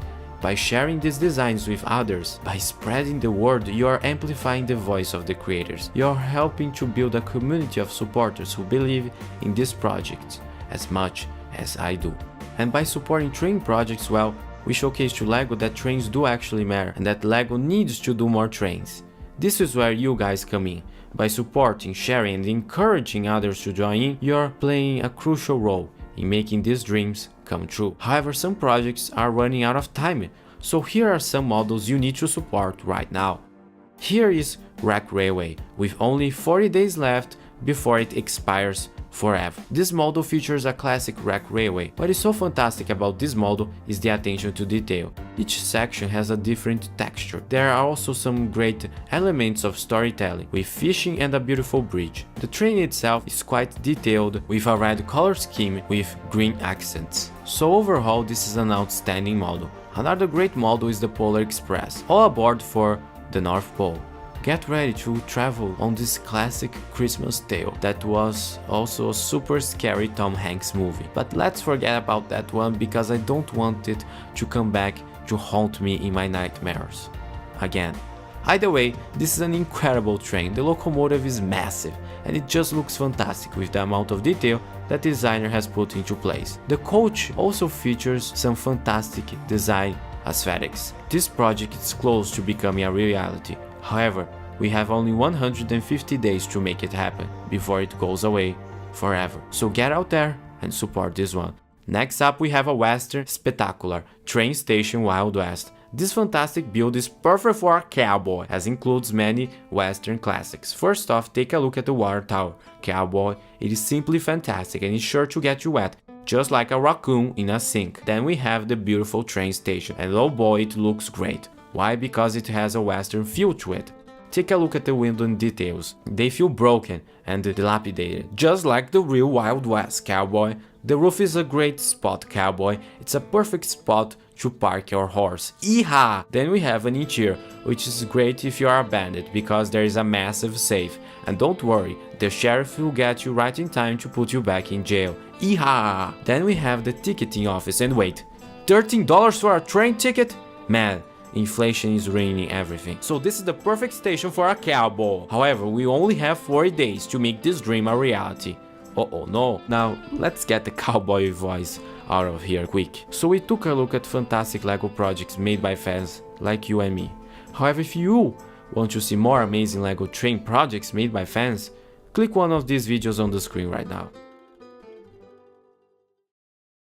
By sharing these designs with others, by spreading the word, you are amplifying the voice of the creators. You are helping to build a community of supporters who believe in these projects as much as I do. And by supporting train projects, well, we showcase to LEGO that trains do actually matter and that LEGO needs to do more trains. This is where you guys come in. By supporting, sharing and encouraging others to join in, you're playing a crucial role in making these dreams come true. However, some projects are running out of time, so here are some models you need to support right now. Here is Wreck Railway, with only 40 days left before it expires forever. This model features a classic wreck railway. What is so fantastic about this model is the attention to detail. Each section has a different texture. There are also some great elements of storytelling, with fishing and a beautiful bridge. The train itself is quite detailed, with a red color scheme with green accents. So overall, this is an outstanding model. Another great model is the Polar Express, all aboard for the North Pole. Get ready to travel on this classic Christmas tale that was also a super scary Tom Hanks movie. But let's forget about that one because I don't want it to come back to haunt me in my nightmares again. Either way, this is an incredible train. The locomotive is massive and it just looks fantastic with the amount of detail that the designer has put into place. The coach also features some fantastic design aesthetics. This project is close to becoming a reality. However, we have only 150 days to make it happen before it goes away forever. So get out there and support this one. Next up we have a Western spectacular train station Wild West. This fantastic build is perfect for a cowboy, as includes many Western classics. First off, take a look at the water tower. Cowboy, it is simply fantastic and is sure to get you wet, just like a raccoon in a sink. Then we have the beautiful train station, and oh boy, it looks great. Why? Because it has a Western feel to it. Take a look at the window details. They feel broken and dilapidated, just like the real Wild West, cowboy. The roof is a great spot, cowboy. It's a perfect spot to park your horse. Yeehaw! Then we have an interior, which is great if you are a bandit, because there is a massive safe. And don't worry, the sheriff will get you right in time to put you back in jail. Yeehaw! Then we have the ticketing office, and wait, $13 for a train ticket? Man, inflation is ruining everything. So this is the perfect station for a cowboy. However, we only have 40 days to make this dream a reality. Oh no. Now, let's get the cowboy voice out of here quick. So we took a look at fantastic LEGO projects made by fans like you and me. However, if you want to see more amazing LEGO train projects made by fans, click one of these videos on the screen right now.